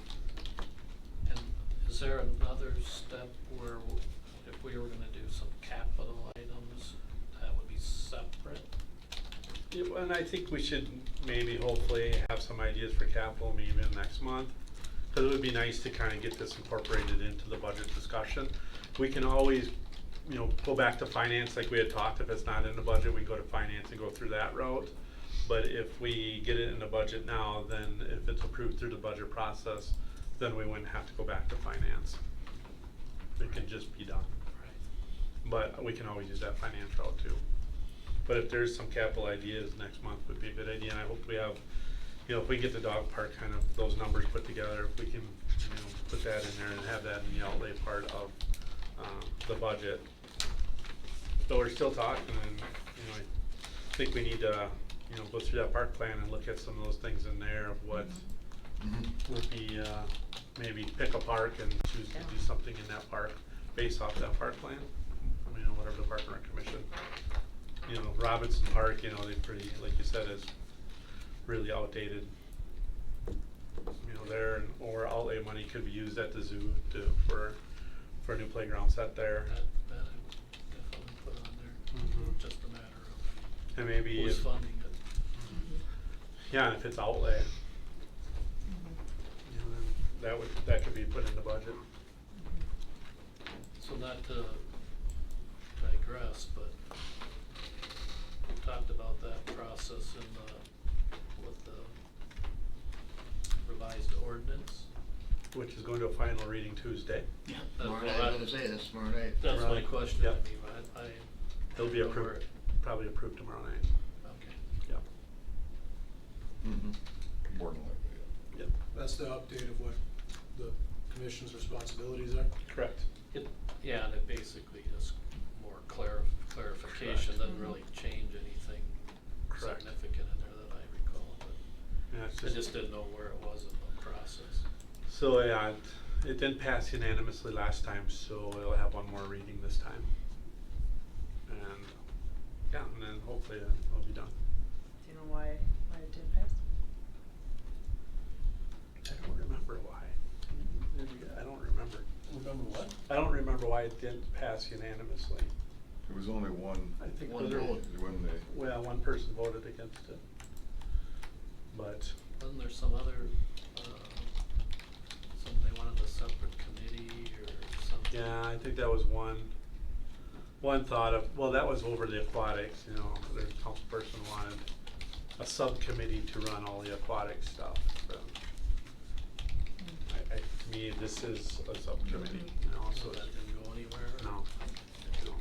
And is there another step where if we were gonna do some capital items, that would be separate? Yeah, and I think we should maybe hopefully have some ideas for capital maybe in next month. Cause it would be nice to kinda get this incorporated into the budget discussion. We can always, you know, go back to finance like we had talked, if it's not in the budget, we go to finance and go through that route. But if we get it in the budget now, then if it's approved through the budget process, then we wouldn't have to go back to finance. It can just be done. But we can always use that finance route too. But if there's some capital ideas, next month would be a good idea, and I hope we have, you know, if we get the dog park kind of, those numbers put together, if we can, you know, put that in there and have that in the outlay part of, the budget. So we're still talking, and, you know, I think we need to, you know, go through that park plan and look at some of those things in there of what would be, maybe pick a park and choose to do something in that park based off that park plan. I mean, whatever the Park and Rec Commission. You know, Robinson Park, you know, they pretty, like you said, is really outdated. You know, there, and or outlay money could be used at the zoo for a new playground set there. That I would definitely put on there, just a matter And of maybe who's if- funding it. Yeah, and if it's outlay, you know, then that could be put in the budget. So not to digress, but we talked about that process in with the revised ordinance. Which is going to a final reading Tuesday. Yeah, That's tomorrow what night, I- I'm gonna say this tomorrow night. That's my Right. question, Yep. I mean, It'll be know where approved, it- probably approved tomorrow night. okay. Yep. More than likely, Yep. That's the update of what the commission's responsibilities are. Correct. Yeah, and it basically is more clarification, doesn't really change anything Correct. significant in there that I recall, but Yeah, it's I just didn't know where it was in the process. So, yeah, it didn't pass unanimously last time, so it'll have one more reading this time. And, yeah, and then hopefully it'll be done. Do you know why it didn't pass? I don't remember why. I don't remember. Remember what? I don't remember why it didn't pass unanimously. It was only one, I think One was there- vote. when they, well, one person voted against it. But, Wasn't there some other, they wanted a separate committee or something? yeah, I think that was one thought of, well, that was over the aquatics, you know, the council person wanted a subcommittee to run all the aquatic stuff. But to me, this is a subcommittee, you know, So so that it's, didn't go anywhere? no, no,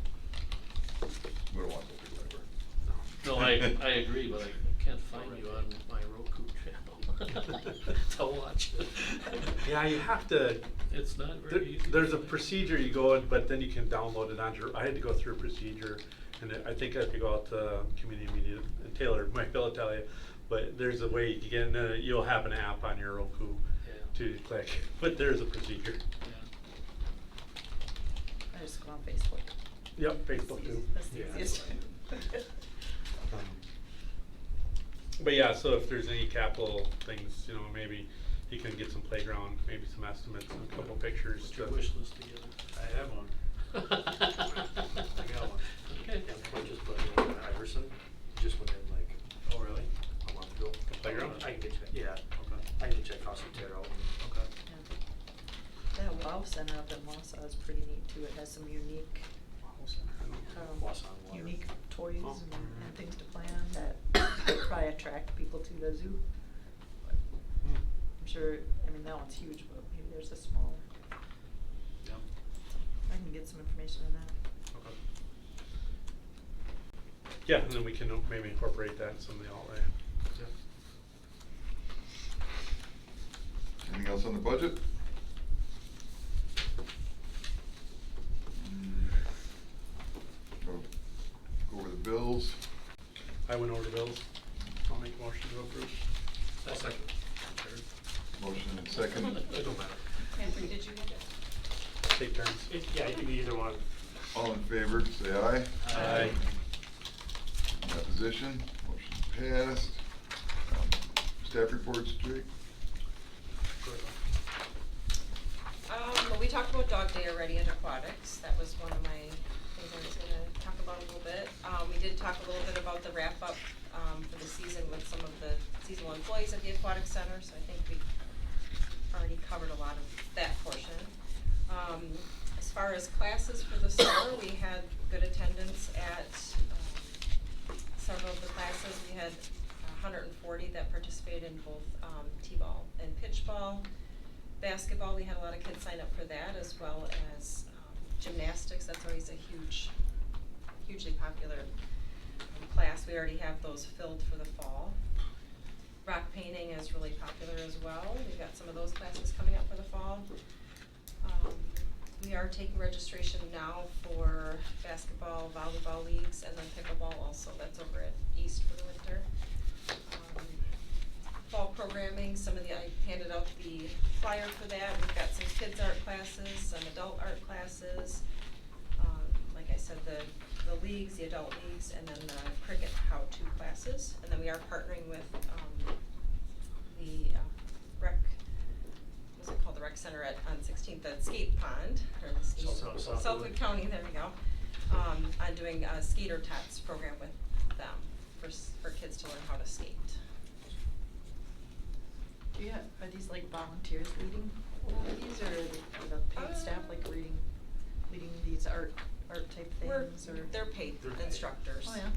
we don't want to be library. no. No, I agree, but I can't find you on my Roku channel to watch it. Yeah, you have to, It's not very easy. to there's a find. procedure you go in, but then you can download it onto your, I had to go through a procedure, and I think I have to go out to community media, and Taylor might be able to tell you, but there's a way you can get in, you'll have an app on your Roku Yeah. to click, but there's a procedure. Yeah. I just go on Facebook. Yep, Facebook too. That's the Yeah. easiest. But yeah, so if there's any capital things, you know, maybe you can get some playground, maybe some estimates, and a couple pictures. Put your to- wish list together. I have one. I got one. Okay. Yeah, I just put it in Iverson, just went in like, Oh, really? a month ago. The playground? I can get you, yeah, Okay. I can get you a cost of tear out. Okay. That WOW Center up in Wausau is pretty neat too. It has some unique, Wausau water. unique toys Oh. and things to play on that probably attract people to the zoo. Hmm. I'm sure, I mean, that one's huge, but maybe there's a smaller. Yeah. I can get some information on that. Okay. Yeah, and then we can maybe incorporate that in some of the outlay. Anything else on the budget? Go over the bills. I went over the bills. I'll make a motion to approve. I'll second. Motion and second. It don't matter. Andrew, did you get it? Take turns. Yeah, you can do either one. All in favor, say aye. Aye. Opposition, motion passed. Staff reports, Jake? Well, we talked about Dog Day already at Aquatics, that was one of my things I was gonna talk about a little bit. We did talk a little bit about the wrap-up, season with some of the seasonal employees at the aquatic center, so I think we already covered a lot of that portion. As far as classes for the summer, we had good attendance at several of the classes. We had 140 that participated in both t-ball and pitch ball. Basketball, we had a lot of kids sign up for that, as well as gymnastics. That's always a hugely popular class. We already have those filled for the fall. Rock painting is really popular as well. We've got some of those classes coming up for the fall. We are taking registration now for basketball, volleyball leagues, and then pickleball also. That's over at East for the winter. Fall programming, I handed out the flyer for that. We've got some kids art classes, some adult art classes. Like I said, the leagues, the adult leagues, and then the cricket how-to classes. And then we are partnering with the rec, what's it called, the rec center on 16th, the skate pond, or the skate, Southwood County, there we go. I'm doing a skater tots program with them for kids to learn how to skate. Are these like volunteers leading all of these, or the paid staff like leading these art type things, or? They're paid They're paid. instructors. Oh, yeah.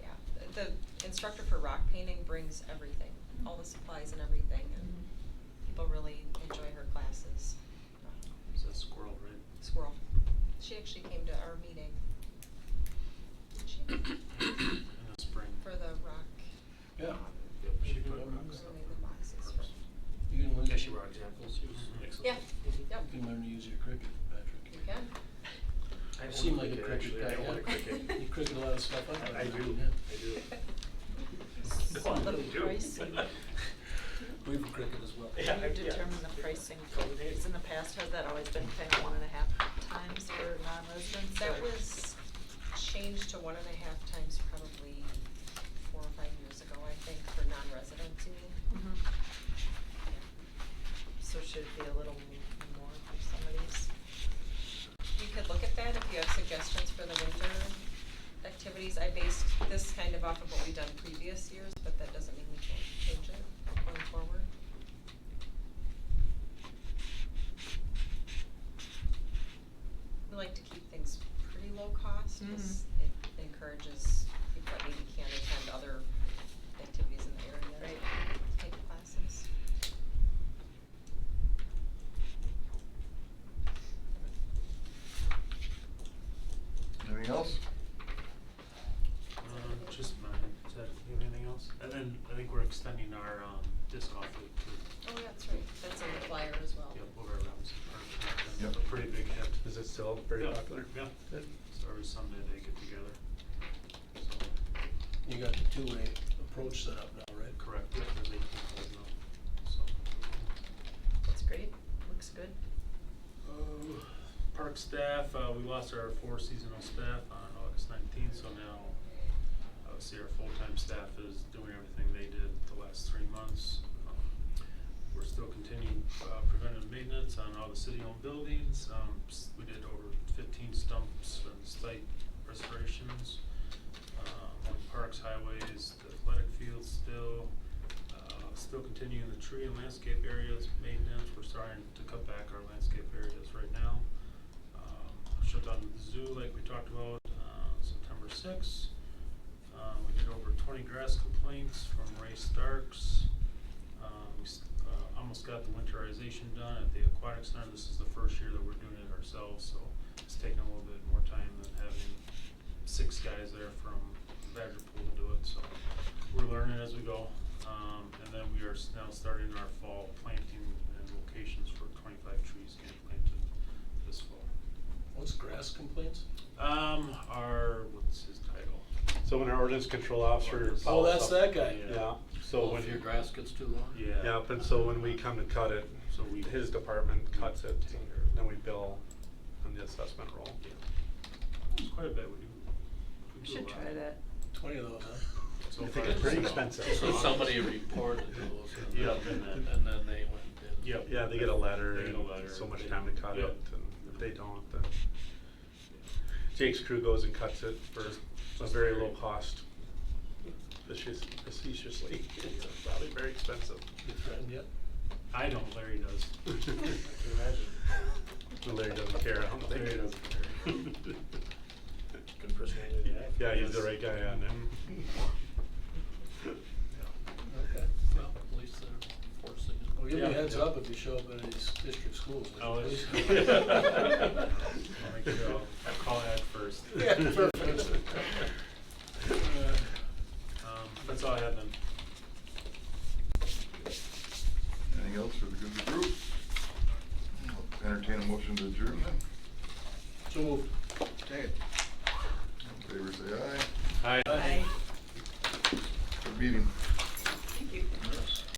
Yeah, the instructor for rock painting brings everything, all the supplies and everything, and people really enjoy her classes. Is that Squirrel, right? Squirrel. She actually came to our meeting. Did she? In the spring. For the rock. Yeah. Yep, she Mhm. put rocks Really on the boxes for. You can learn. Yeah, she brought examples, she was excellent. Yeah, yep, You can learn to use your cricket, Patrick. you can. I You own seem like a cricket, cricket actually. guy. I own a cricket. You cricket a lot of stuff up. I do, Yeah. I do. So No, I the really do. pricing, We have cricket as well. Yeah, can you yeah. determine the pricing for these? In the past, has that always been kind of 1.5 times for non-residents? That or- was changed to 1.5 times probably 4 or 5 years ago, I think, for non-residents, you mean? Mhm. So should it be a little more for some of these? You could look at that if you have suggestions for the winter activities. I based this kind of off of what we've done previous years, but that doesn't mean we can't change it going forward. We like to keep things pretty low cost, because it encourages people that maybe can't attend other activities in the area Right. to take classes. Anything else? Just mine. Is that, you have anything else? And then I think we're extending our, disc golf league too. Oh, yeah, that's right. That's in the flyer as well. Yep, over at Robinson Park. Yep. A pretty big hit. Is it still very Yeah, popular? Yeah. Good. So every Sunday they get together. So, You got the two-way approach set up now, right? correct, yeah, there's 18 holes now, so. That's great, looks good. Park staff, we lost our 4 seasonal staff on August 19th, so now obviously our full-time staff is doing everything they did the last 3 months. We're still continuing preventive maintenance on all the city-owned buildings. We did over 15 stumps and site restorations. On parks, highways, the athletic fields still continuing the tree and landscape areas maintenance. We're starting to cut back our landscape areas right now. Shut down the zoo like we talked about, September 6th. We did over 20 grass complaints from Ray Starks. We almost got the winterization done at the aquatic center. This is the first year that we're doing it ourselves, so it's taking a little bit more time than having 6 guys there from Badger Pool to do it, so we're learning as we go. And then we are now starting our fall planting and locations for 25 trees getting planted this fall. What's grass complaints? What's his title? So when our ordinance control officer. Oh, follows that's up- that guy. Yeah, so when. If your grass gets too long? Yeah. Yeah, and so when we come to cut it, So we. his department cuts it, then we bill on the assessment roll. Yeah. It's quite a bit, we do a Should lot. try that. 20 of those, huh? So I think far, it's pretty so- expensive. So somebody reported those, Yeah, and then they went and. Yep. Yeah, they get a letter They get a and letter. so much time to cut Yep. it, and if they don't, then Jake's crew goes and cuts it for a Just very very- low cost this facetiously. It's probably very expensive. You threatened yet? I don't, Larry does. I can imagine. Larry doesn't care, I don't think. Larry doesn't care. Good personality to have. Yeah, he's the right guy on there. Okay. Well, at least they're forcing it. Well, give me a Yeah. heads up if you show up at these district schools. will you I'll please? make sure I'll call Ed first. Yeah, perfect. That's all I have then. Anything else for the good of the group? I'll entertain a motion to adjourn then. So moved. Second. All in favor, say aye. Hi. Aye. Good meeting.